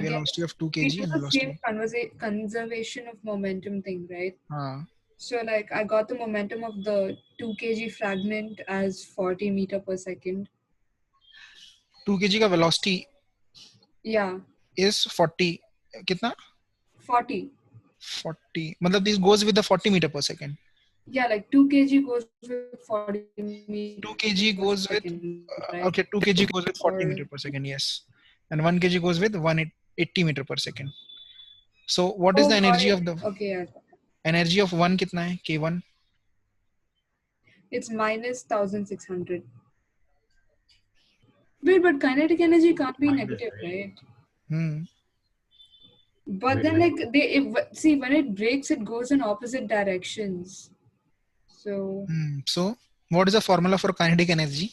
velocity of 2 kg and velocity. Same conservation of momentum thing, right? So like I got the momentum of the 2 kg fragment as 40 meter per second. 2 kg का velocity yeah is 40 कितना? 40. मतलब this goes with the 40 meter per second. Yeah, like 2 kg goes with 40 meter. 2 kg goes with right? Okay, 2 kg goes with 40 meter per second, yes. And 1 kg goes with 180 meter per second. So what is the energy of the okay, yeah. energy of 1 कितना है K1? It's minus 1600. Wait, but kinetic energy can't be negative, right? But then see, when it breaks, it goes in opposite directions. So So what is the formula for kinetic energy?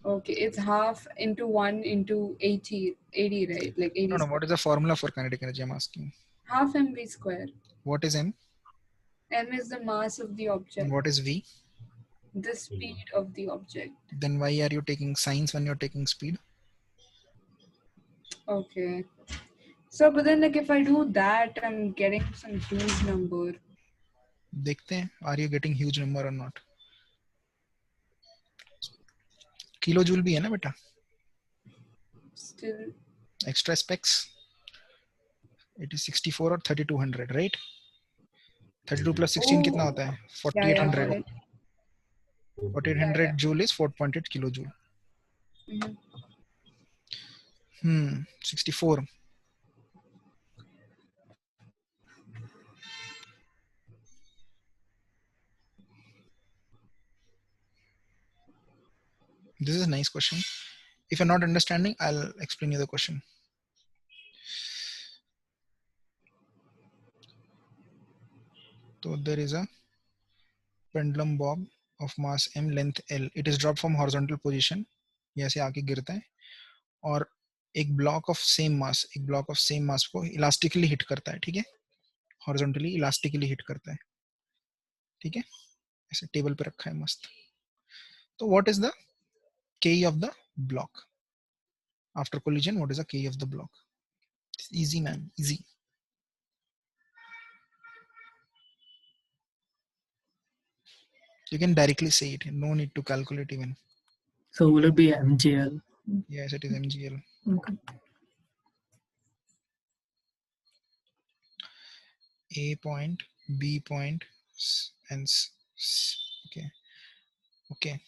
okay, it's half into 1 into 80, right? Like 80 No, square. what is the formula for kinetic energy? I'm asking. Half mv square. What is m? M is the mass of the object. And what is v? The speed of the object. Then why are you taking signs when you're taking speed? Okay. So, but then like if I do that, I'm getting some huge number. देखते हैं, are you getting huge number or not? Kilojoule भी है ना बेटा? Still. Extra specs. It is 64 or 3200, right? 32 plus 16 कितना होता है? 4800. 4800 joule is 4.8 kilojoule. 64. This is a nice question. If you're not understanding, I'll explain you the question. So there is a pendulum bob of mass m, length l. It is dropped from horizontal position. ये ऐसे आके गिरता है और एक block of same mass को elastically hit करता है, ठीक है? हॉरिजॉन्टली इलास्टिकली हिट करता है, ठीक है? ऐसे टेबल पे रखा है मस्त. तो what is the ke of the block after collision? What is the ke of the block? It's easy, man, easy. You can directly say it, no need to calculate even. So will it be MGL? Yes, it is MGL. Okay. A point, B point, and okay. Okay.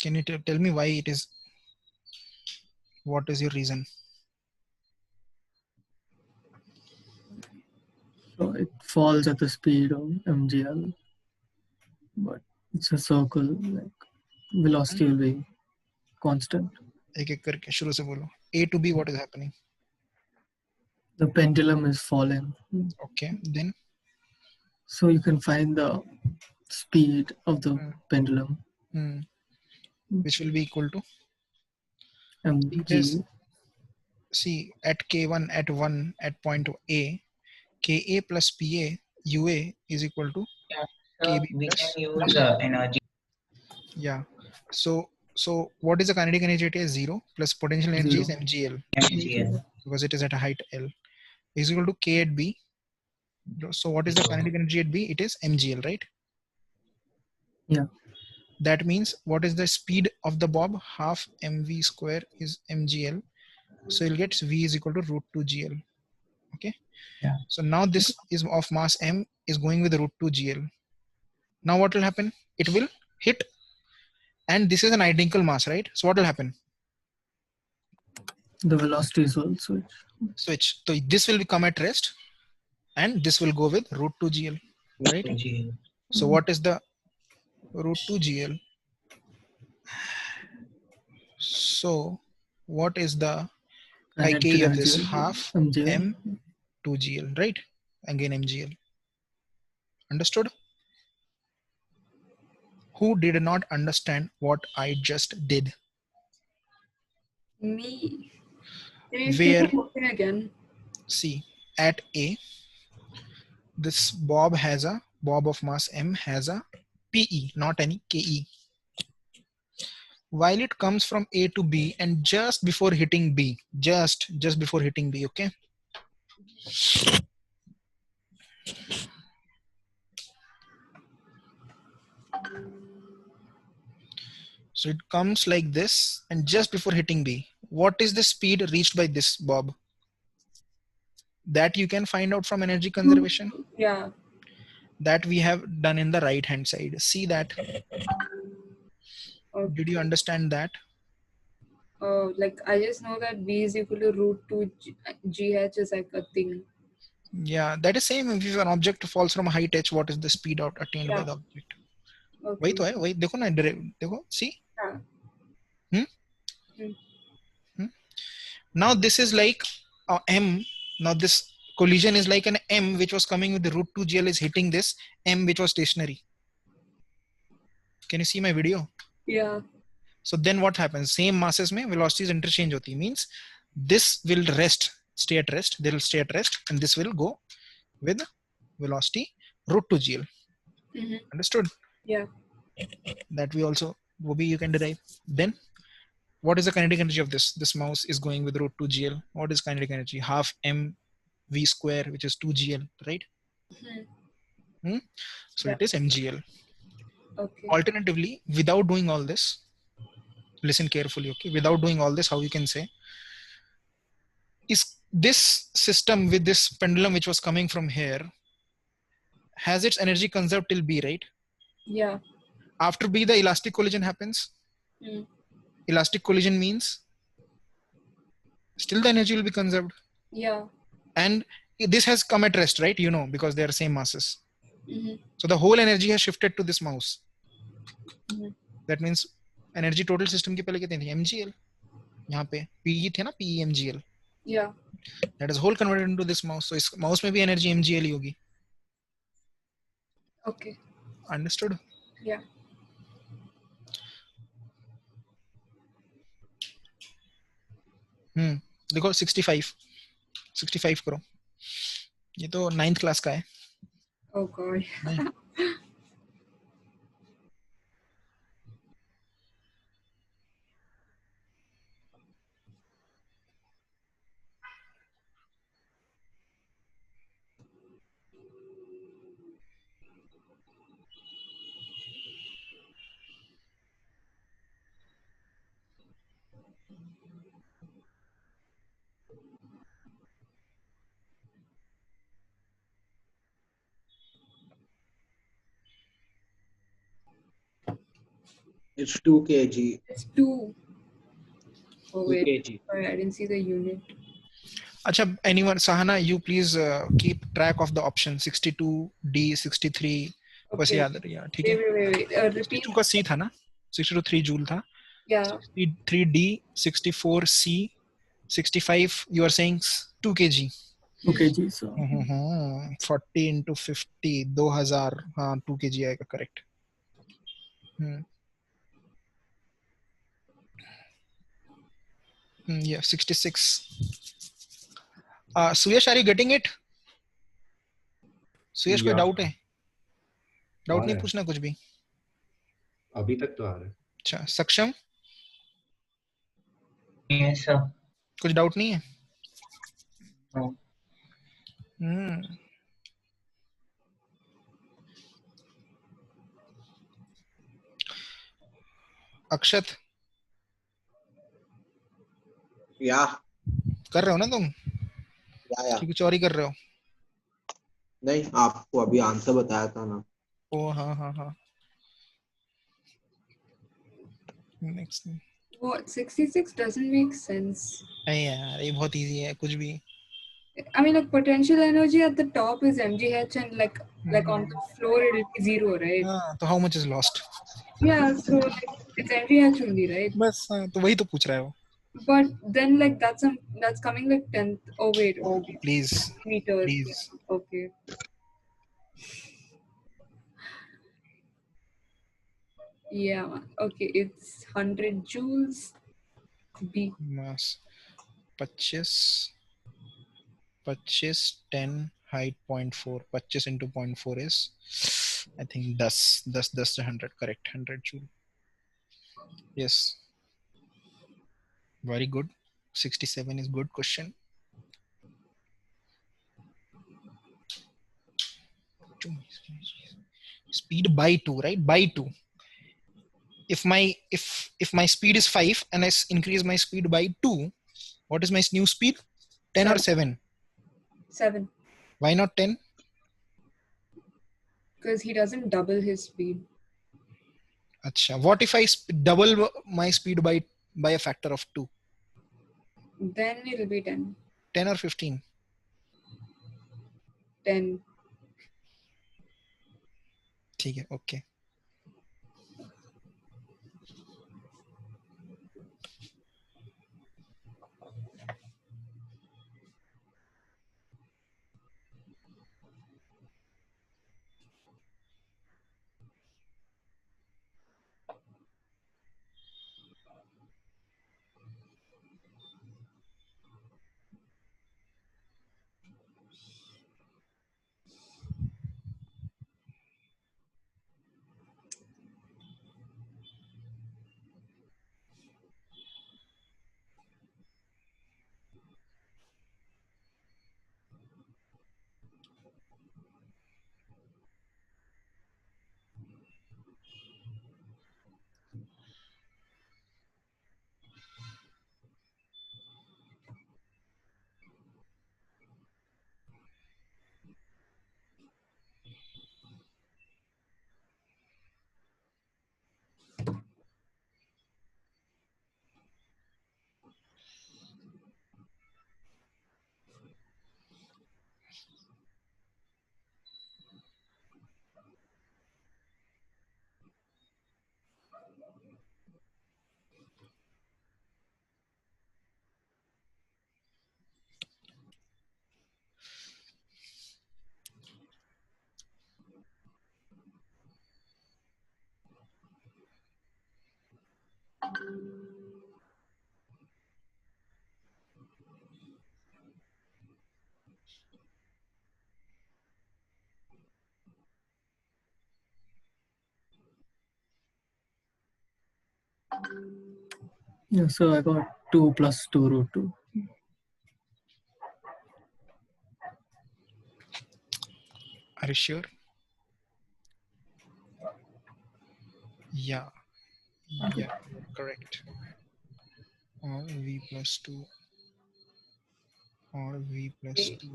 Can you tell me why it is? What is your reason? So it falls at the speed of MGL, but it's a circle. Like velocity will be constant. एक एक करके शुरू से बोलो. A to B, what is happening? The pendulum is falling. Okay, then? So you can find the speed of the pendulum. Which will be equal to? mg. See, at K1, at 1, at point A, Ka plus Pa, Ua is equal to Kb we plus can use energy. Yeah. So what is the kinetic energy? It is 0 plus potential energy is mgl. Because it is at a height L. Is equal to K at B. So what is the kinetic energy at B? It is mgl, right? Yeah. That means what is the speed of the bob? Half mv square is mgl. So you'll get v is equal to root 2 gl. Okay. Yeah. So now this is of mass m is going with root 2 gl. Now what will happen? It will hit, and this is an identical mass, right? So what will happen? The velocities will switch. So this will come at rest, and this will go with root 2 gl, right? So what is the root 2 gl? So what is the K of this? Half mgl. m 2 gl, right? Again mgl. Understood? Who did not understand what I just did? Me. Where? Again. See, at A, this bob of mass m has a PE, not any KE. While it comes from A to B and just before hitting B, just before hitting B, okay? So it comes like this, and just before hitting B, what is the speed reached by this bob? That you can find out from energy conservation. Yeah. That we have done in the right hand side. See that? Okay. Did you understand that? Like I just know that v is equal to root 2 gh is like a thing. Yeah, that is same. If an object falls from height h, what is the speed out attained by the object? वही तो है, वही देखो ना, देखो, see? Now this is like m. Now this collision is like an m which was coming with the root 2 gl is hitting this m which was stationary. Can you see my video? Yeah. So then what happens? Same masses mein velocities interchange hoti, means this will rest, stay at rest, they will stay at rest, and this will go with velocity root 2 gl. Understood? Yeah. That we also, you can derive. Then what is the kinetic energy of this? This mouse is going with root 2 gl. What is kinetic energy? Half m v square, which is 2 gl, right? So it is mgl. Okay. Alternatively, without doing all this, listen carefully, okay? Without doing all this, how you can say, is this system with this pendulum which was coming from here, has its energy conserved till B, right? Yeah. After B, the elastic collision happens. Elastic collision means still the energy will be conserved. Yeah. And this has come at rest, right? You know, because they are same masses. So the whole energy has shifted to this mouse. That means energy total system के पहले कितनी थी? MGL. यहाँ पे PE थे ना, PE MGL. Yeah. That is whole converted into this mouse. So इस mouse में भी energy MGL ही होगी. Okay. Understood? Yeah. देखो 65 करो. ये तो 9th क्लास का है. Oh God. It's 2 kg. It's 2. Oh 2 wait, kg. sorry, I didn't see the unit. Acha, anyone, Sahana, you please keep track of the option 62D, 63. बस याद रही है, ठीक है? Wait. Repeat. 62 का C था ना? 62 3 जूल था. Yeah. 63D, 64C, 65. You are saying 2 kg. 2 kg. So 40 into 50, 2000. हाँ, 2 kg आएगा, correct. Yeah, 66. Suyash, are you getting it? सुयश कोई डाउट है? डाउट नहीं पूछना कुछ भी? अभी तक तो आ रहा है. अच्छा, सक्षम? Yes sir. कुछ डाउट नहीं है? No. अक्षत? या कर रहे हो ना तुम? या कुछ और ही कर रहे हो? नहीं, आपको अभी आंसर बताया था ना. ओ हाँ. Next. What? 66 doesn't make sense. अरे यार, ये बहुत easy है, कुछ भी. I mean, like potential energy at the top is mgh, and like on the floor it will be 0, right? तो how much is lost? Yeah, so like it's mgh only, right? बस तो वही तो पूछ रहा है वो. But then like that's coming like 10th. Oh wait. Oh, please. Meters. Please. Okay. Yeah. Okay. It's 100 joules. B. Mass 25, 10, height 0.4. 25 into 0.4 is, I think, 10 to 100. Correct. 100 joule. Yes. Very good. 67 is good question. Speed by 2, right? By 2. If my speed is 5 and I increase my speed by 2, what is my new speed? 10 or 7? 7. Why not 10? Because he doesn't double his speed. Acha. What if I double my speed by by a factor of 2. Then it will be 10. 10 or 15? 10. ठीक है, okay. Yeah, so I got 2 plus 2 root 2. Are you sure? Yeah, correct. Or v plus 2 or v plus 2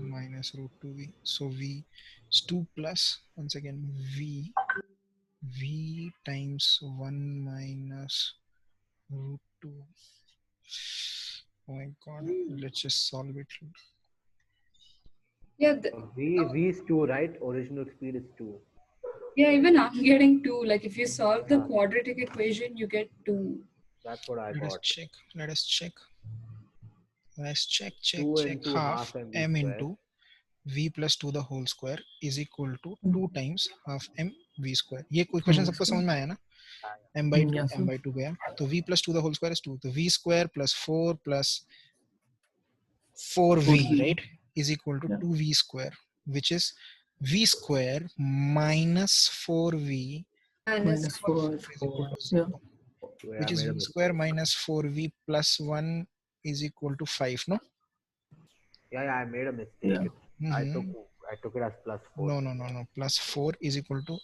minus root 2v. So v is 2 plus, once again, v times 1 minus root 2. Oh my god, let's just solve it. Yeah, V is 2, right? Original speed is 2. yeah, even I'm getting 2. Like if you solve the quadratic equation, you get 2. That's what I Let got. us check. Let's check. Two into Half half m square. into v plus 2 the whole square is equal to 2 times half m v square. ये equation सबको समझ में आया ना? m by 2 m by 2 गया तो v plus 2 the whole square is 2. तो v square plus 4 plus 4v, right, is equal to 2v square, which is v square minus 4v minus 4. Yeah. Which is v square minus 4v plus 1 is equal to 5, no? Yeah, I made a mistake. Yeah. I took it as plus 4. No. Plus 4 is equal to...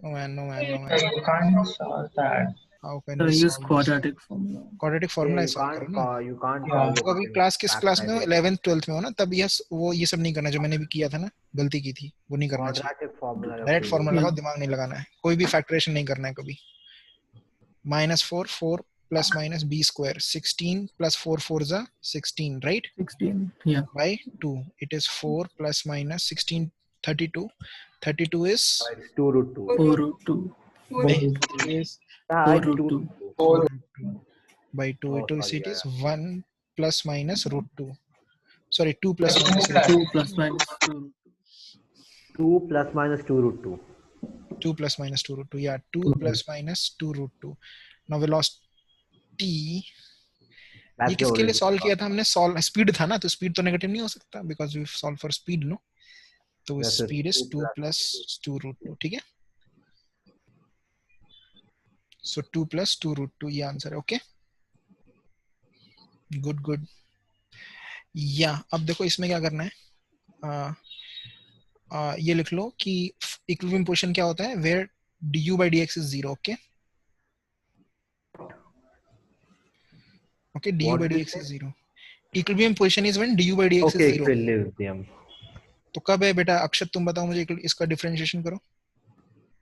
No man. You can't solve that. How can So we use solve quadratic formula. quadratic formula solve करो ना? You can't Yeah. solve it. तो अभी किस class में हो? 11th 12th में हो ना? तब वो ये सब नहीं करना जो मैंने भी किया था ना, गलती की थी, वो नहीं करना चाहिए. Quadratic formula. डायरेक्ट फॉर्मूला लगाओ, दिमाग नहीं लगाना है, कोई भी फैक्टरेशन नहीं करना है कभी. -4 plus minus b square, 16 plus 4 4s are 16, right? 16, yeah. By 2, it is 4 plus minus 16, 32. 32 is 2 root 2. 4 root 2. Is 4 root 2. 4 root 2. By 2, it is 1 plus minus root 2. Sorry, 2 plus minus root 2 plus minus 2 root 2. 2 plus minus 2 root 2. 2 plus minus 2 root 2. Yeah, 2 plus minus 2 root 2. Now we lost t. ये किसके लिए solve किया था हमने? Solve speed था ना, तो speed तो नेगेटिव नहीं हो सकता because we solve for speed, no? तो स्पीड इज 2 plus 2 root 2. ठीक है, सो 2 plus 2 root 2 ये आंसर है. Okay, good. या अब देखो इसमें क्या करना है. ये लिख लो कि इक्विलिब्रियम पोजीशन क्या होता है, where du by dx is 0. Okay, du by dx is 0. Equilibrium position is when du by dx is 0. Equilibrium. तो कब है बेटा? अक्षत तुम बताओ मुझे, इसका डिफरेंशिएशन करो.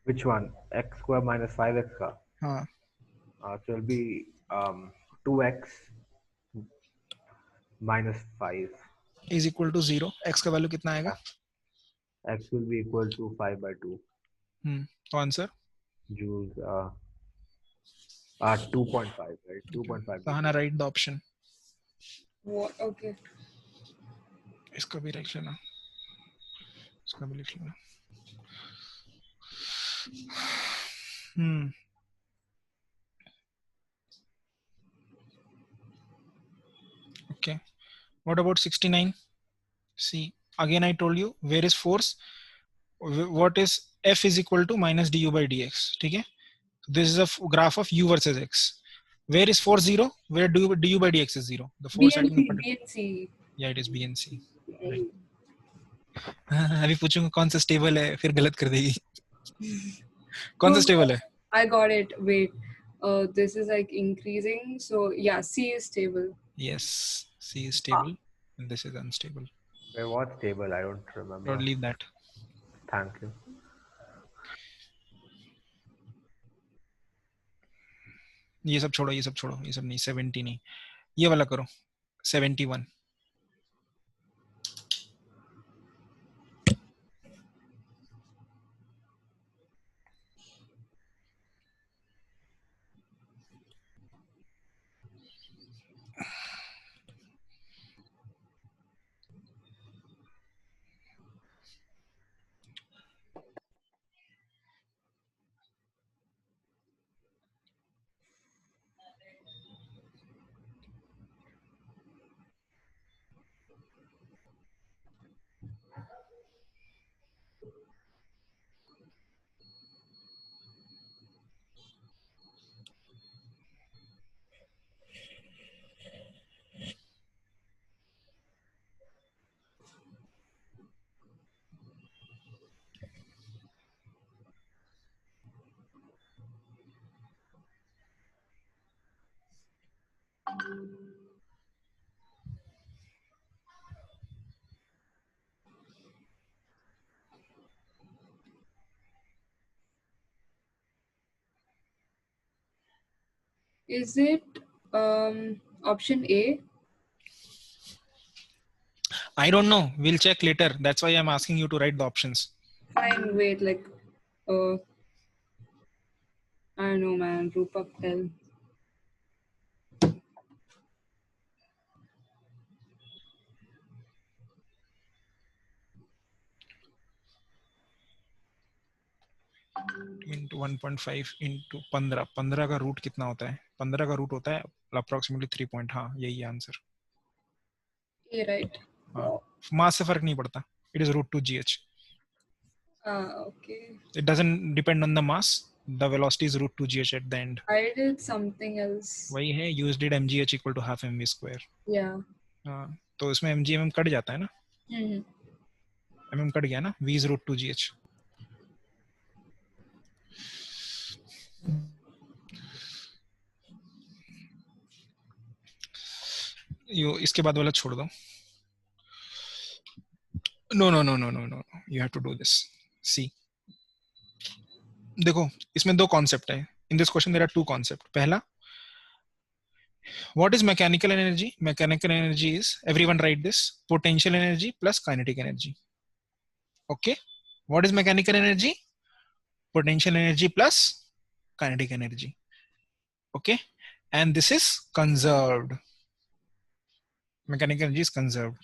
Which one? X square minus 5x का? हाँ. So it'll be 2x minus 5 is equal to 0. X का वैल्यू कितना आएगा? X will be equal to 5 by 2. तो answer joules 2.5, right? 2.5. Sahana, write the option. What? Okay. इसका भी लिख लेना, इसका भी लिख लेना. Okay. What about 69? See, again I told you, where is force? What is F is equal to minus du by dx. ठीक है? This is a graph of u versus x. Where is force 0? Where du by dx is 0. The force acting upon B and C. Yeah, it is B and C. Right. अभी पूछूंगा कौन सा stable है, फिर गलत कर देगी. कौन सा स्टेबल है? I got it. Wait. This is like increasing. So yeah, C is stable. Yes, C is stable and this is unstable. Wait, what's stable? I don't remember. Don't leave that. Thank you. ये सब छोड़ो, ये सब छोड़ो, ये सब नहीं. 70 नहीं, ये वाला करो. 71. Is it option A? I don't know. We'll check later. That's why I'm asking you to write the options. Fine. Wait. Like, I don't know, man. Rupa Patel. Into 1.5 into 15. 15 का रूट कितना होता है? 15 का root होता है approximately 3 point. हाँ, यही है आंसर. A, right? हाँ, मास से फर्क नहीं पड़ता. It is root 2 gh. Okay. It doesn't depend on the mass. The velocity is root 2 gh at the end. I did something else. वही है, you did mgh equal to half mv square. Yeah. हाँ, तो इसमें mg mm cut जाता है ना? mm cut गया ना? v is root 2 gh. इसके बाद वाला छोड़ दो. No. You have to do this. See. देखो, इसमें दो कॉन्सेप्ट है. In this question there are two concepts. पहला, what is mechanical energy? Mechanical energy is, everyone write this, potential energy plus kinetic energy. Okay. What is mechanical energy? Potential energy plus kinetic energy. Okay. And this is conserved. Mechanical energy is conserved.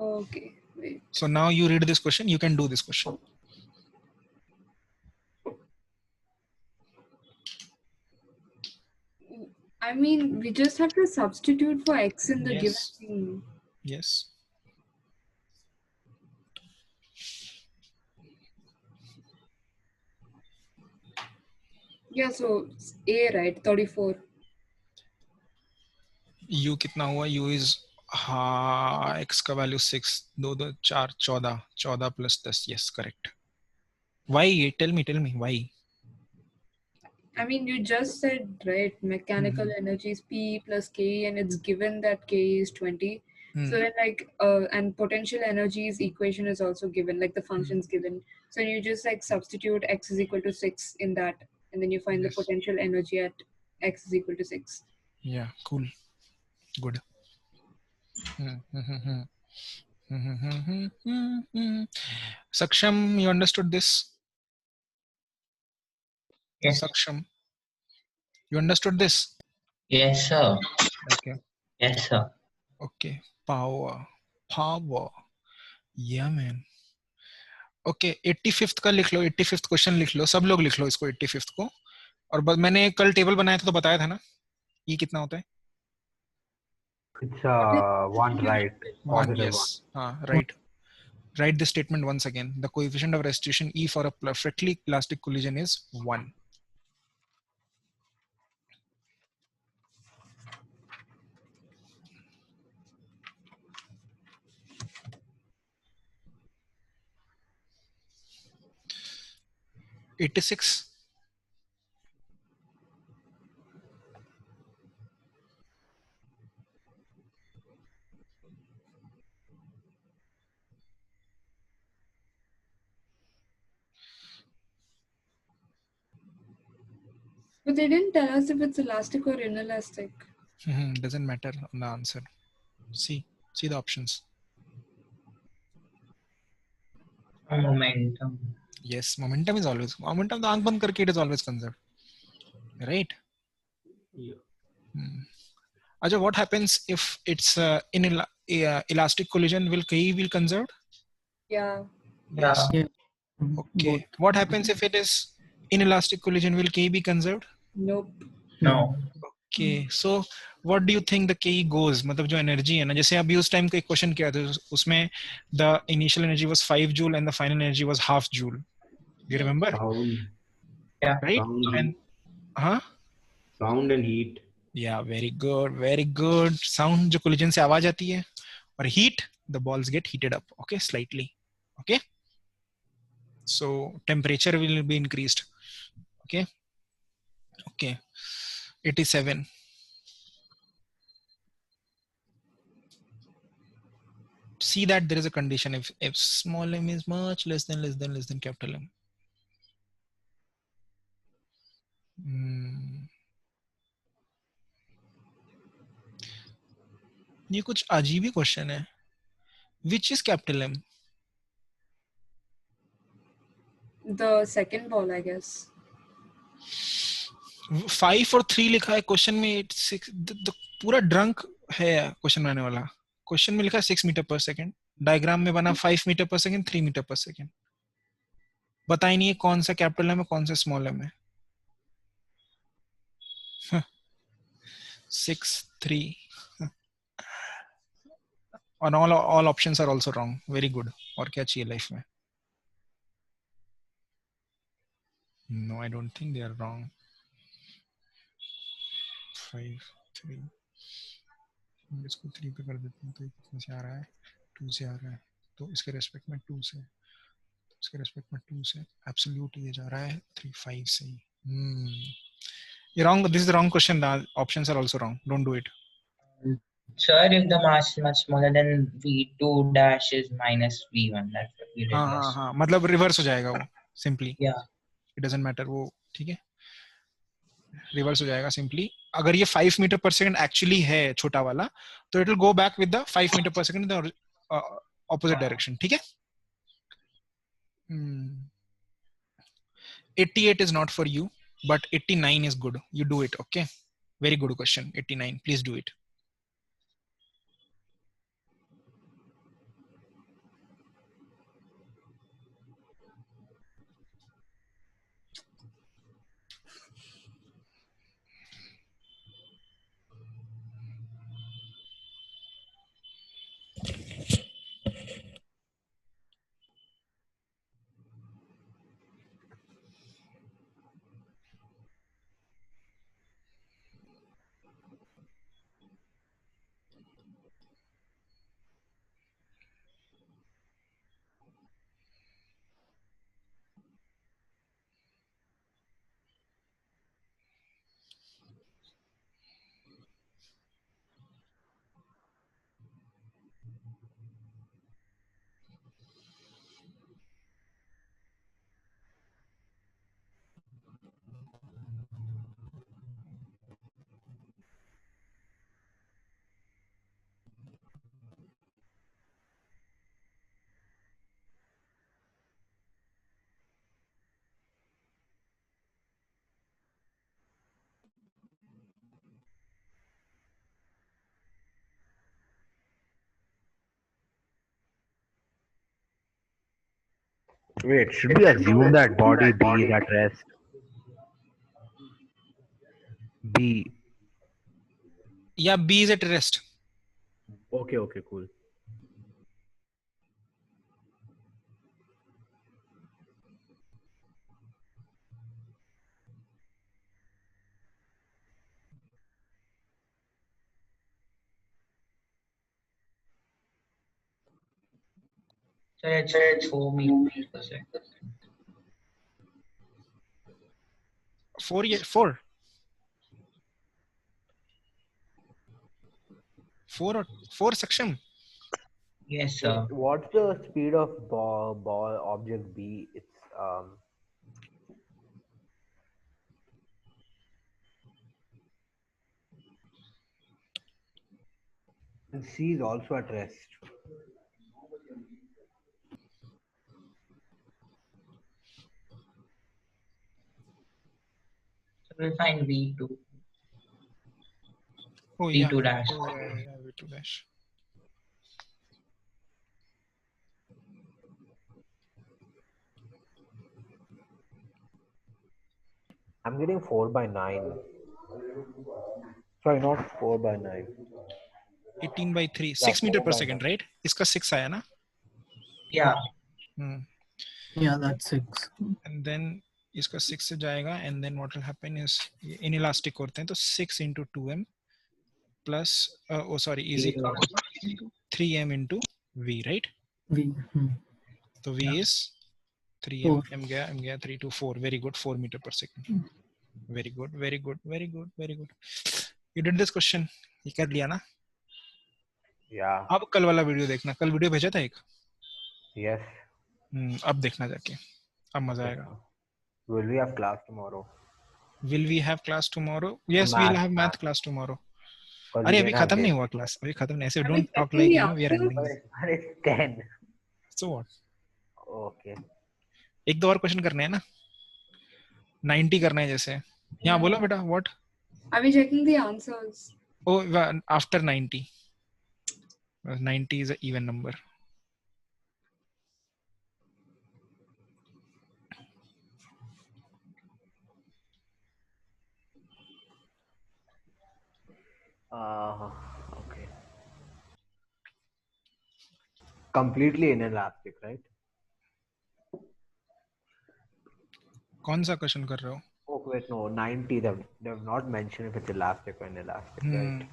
Okay, wait. So now you read this question, you can do this question. I mean, we just have to substitute for x in the given thing. Yes. Yeah, so A, right? 34. U कितना हुआ? U is x का value 6, 2 2 4 14, 14 plus 10. Yes, correct. Why? Tell me why? I mean, you just said, right, mechanical energy is P plus K, and it's given that K is 20. So then and potential energies equation is also given, like the functions given. So you just like substitute x is equal to 6 in that, and then you find the potential energy at x is equal to 6. Yeah, cool. Good. Saksham, you understood this? Yes. Saksham, you understood this? Yes, sir. Okay. Yes, sir. Okay. Power. Yeah, man. Okay, 85th का लिख लो, 85th question लिख लो, सब लोग लिख लो इसको 85th को। और मैंने कल टेबल बनाया था तो बताया था ना ये कितना होता है? It's one, right? One, yes. Right. Write the statement once again. The coefficient of restitution E for a perfectly elastic collision is 1. '86. But they didn't tell us if it's elastic or inelastic. Doesn't matter on the answer. See the options. Momentum. Yes, momentum is always momentum. The aankh band karke it is always conserved, right? Yeah. Acha, what happens if it's in elastic collision? Will Ki will conserved? Yeah. Yes. Yeah. Okay. Both. What happens if it is inelastic collision? Will Ki be conserved? Nope. No. Okay. So what do you think the Ki goes? मतलब जो energy है ना, जैसे अभी उस time का एक question किया था, उसमें the initial energy was 5 joule and the final energy was half joule. Do you remember? Sound. Yeah. Right? Sound. And Sound and heat. Yeah, very good, very good. Sound जो collision से आवाज आती है, और heat, the balls get heated up, okay, slightly, okay. So temperature will be increased, okay. Okay, 87. See that there is a condition if small m is much less than capital M. ये कुछ अजीब ही question है. Which is capital M? The second ball, I guess. 5 और 3 लिखा है question में. 6 पूरा drunk है क्वेश्चन बनाने वाला. क्वेश्चन में लिखा है 6 मीटर पर सेकंड, डायग्राम में बना 5 metre per second, 3 metre per second. बता ही नहीं है कौन सा कैपिटल एम है कौन सा स्मॉल एम है. 6 3 और all options are also wrong. Very good. और क्या चाहिए लाइफ में? No, I don't think they are wrong. 5 3 इसको 3 पे कर देते हैं तो कितने से आ रहा है? 2 से आ रहा है. तो इसके रेस्पेक्ट में 2 से, इसके रेस्पेक्ट में 2 से एब्सोल्यूट ये जा रहा है 3 5 से. You're wrong. This is the wrong question. The options are also wrong. Don't do it. Sir, if the mass is much smaller, then V2 dash is minus V1. That's what we did. हाँ मतलब reverse हो जाएगा वो simply. Yeah. It doesn't matter वो, ठीक है, reverse हो जाएगा सिंपली. अगर ये 5 मीटर पर सेकंड एक्चुअली है छोटा वाला, तो it will go back with the 5 metre per second in the opposite direction. ठीक है. 88 is not for you, but 89 is good. You do it. Okay, very good question. 89, please do it. Wait, should we assume that body B is at rest? B. Yeah, B is at rest. Okay, cool. So it's 4 meters per second. 4. 4 section. Yes, sir. What's the speed of ball object B? It's and C is also at rest. So we'll find V2. Oh yeah. V2 dash. Oh, yeah, V2 dash. I'm getting 4/9. Sorry, not 4/9. 18/3. 6 meter per second, right? इसका 6 आया ना? Yeah. Yeah, that's 6. And then इसका 6 से जाएगा, and then what will happen is inelastic करते हैं तो 6 into 2m plus is equal to 3m into v, right? V. So v is 3m. m गया 3 to 4. Very good. 4 meter per second. Very good. You did this question. ये कर लिया ना? Yeah. अब कल वाला वीडियो देखना. कल वीडियो भेजा था एक. Yes. अब देखना जाके. अब मजा आएगा. Will we have class tomorrow? Will we have class tomorrow? Yes, we'll have math class tomorrow. अरे अभी खत्म नहीं हुआ क्लास. अभी खत्म नहीं. ऐसे don't talk like we are ending. But it's 10. So what? Okay. एक दो और क्वेश्चन करने हैं ना. 90 करना है जैसे. यहाँ बोलो बेटा. What? Are we checking the answers? Oh, after 90. 90 is an even number. Okay. Completely inelastic, right? कौन सा क्वेश्चन कर रहे हो? Oh wait, no, 90. They've not mentioned if it's elastic or inelastic, right?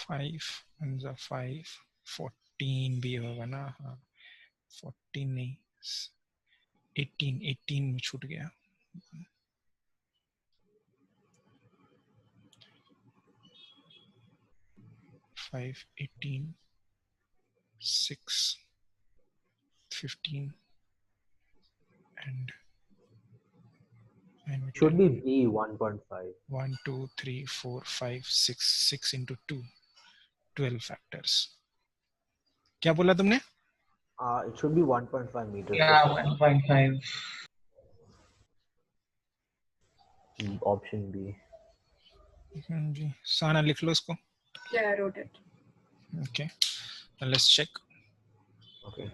5 and 5 14 भी होगा ना. 14 नहीं 18 में छूट गया. 5 18 6 15 and should be B 1.5. 1 2 3 4 5 6 into 2 12 factors. क्या बोला तुमने? It should be 1.5 meters. Yeah, 1.5. Option B. जी साना लिख लो इसको. Yeah, I wrote it. Okay, now let's check. Okay.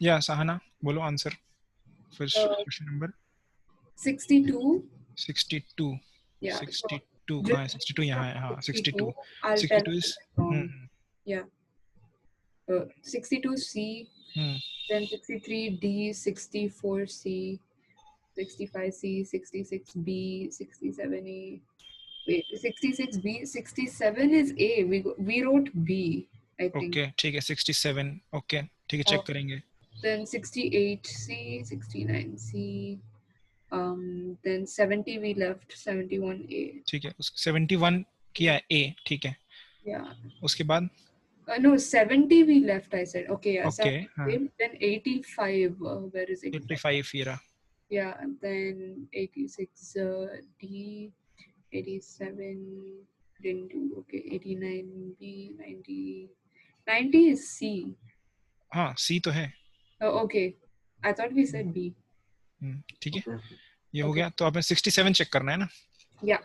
Yeah, Sahana, बोलो answer. First question number 62. 62. Yeah. 62. हाँ 62 यहाँ है. हाँ 62. I'll 62 is. Yeah. 62 C. Then 63 D, 64 C, 65 C, 66 B, 67 A. Wait, 66 B, 67 is A. We wrote B, I think. Okay, ठीक है 67. Okay, ठीक है check करेंगे. Then 68 C, 69 C, Then 70 we left, 71A. ठीक है, 71 किया है A, ठीक है. Yeah. उसके बाद No, 70 we left, I said. Okay, yeah. Okay, 70, then 85. Where is 85? 85 ये रहा. Yeah, then 86 D, 87 didn't do. Okay, 89 B, 90 is C. हाँ, C तो है. Oh, okay. I thought we said B. ठीक है, ये हो गया. तो आपने 67 चेक करना है ना? Yeah.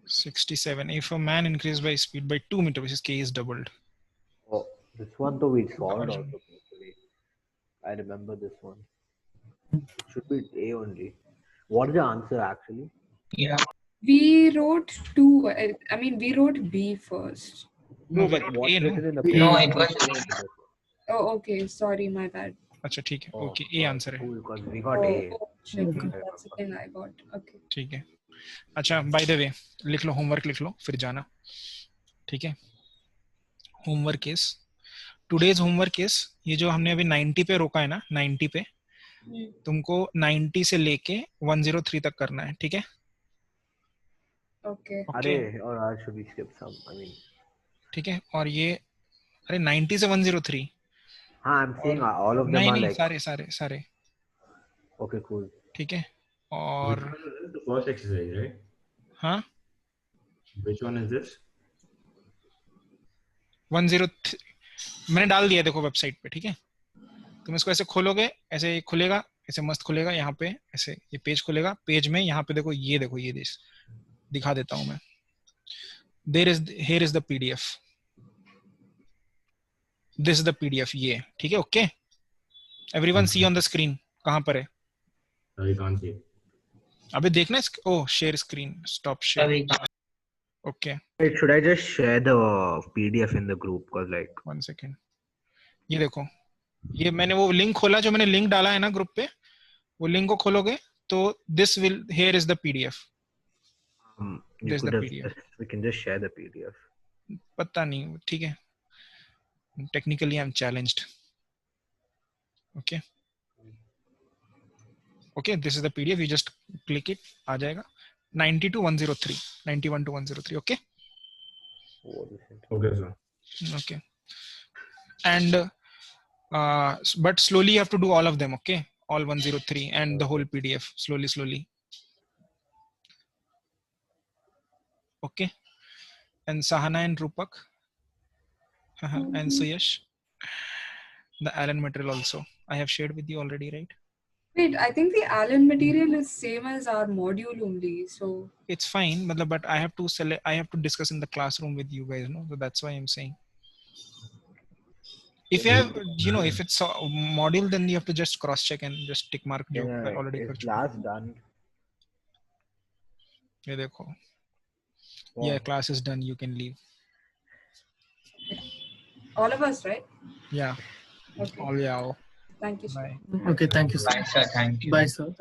67. If a man increased by speed by 2 meters, his K is doubled. Oh, this one though we solved also. I remember this one. Should be A only. What is the answer actually? Yeah. We wrote 2. I mean, we wrote B first. No, we but wrote what's A, no? written in the No, page? it was Oh, okay. Sorry, my bad. अच्छा ठीक है. Oh, Okay, A answer है. cool, because we got A. Oh, shit. That's the thing I got. Okay. ठीक है. अच्छा, by the way, लिख लो, homework लिख लो, फिर जाना. ठीक है. Homework is today's homework is ये जो हमने अभी 90 पे रोका है ना, 90 पे तुमको 90 से लेके 103 तक करना है. ठीक है. Okay. अरे, or should we skip some? I mean, ठीक है. और ये अरे 90 से 103. हाँ, I'm saying all of them नहीं are नहीं, like. सारे. Okay, cool. ठीक है. और The first exercise, right? हाँ, Which one is this? 103 मैंने डाल दिया, देखो वेबसाइट पे. ठीक है. तुम इसको ऐसे खोलोगे, ऐसे खुलेगा, ऐसे मस्त खुलेगा. यहाँ पे ऐसे ये पेज खुलेगा. पेज में यहाँ पे देखो ये दिखा देता हूँ मैं. Here is the PDF. This is the PDF. ये ठीक है. Okay, everyone see on the screen. कहाँ पर है? I can't see. अबे देखना. ओह, share screen. Stop share. Okay. Wait, should I just share the PDF in the group? Cause like. 1 second. ये देखो, ये मैंने वो लिंक खोला, जो मैंने लिंक डाला है ना ग्रुप पे, वो लिंक को खोलोगे तो here is the PDF. This is the PDF. We can just share the PDF. पता नहीं, ठीक है. Technically I'm challenged. Okay. Okay, this is the PDF. You just click it, आ जाएगा. 90 to 103, 91 to 103. Okay. Okay, sir. Okay. And but slowly you have to do all of them. Okay, all 103 and the whole PDF slowly. Okay. And Sahana and Rupak and Suyash, the Allen material also I have shared with you already, right? Wait, I think the Allen material is same as our module only. So it's fine, but I have to select. I have to discuss in the classroom with you guys, no? So that's why I'm saying. If you have, if it's a module, then you have to just cross check and just tick mark. Is class done? ये देखो. Yeah, class is done. You can leave. all of us, right? Yeah. Okay. All yeah. Thank you, sir. Bye. Okay, thank you, sir. Bye, sir. Thank you. Bye, sir.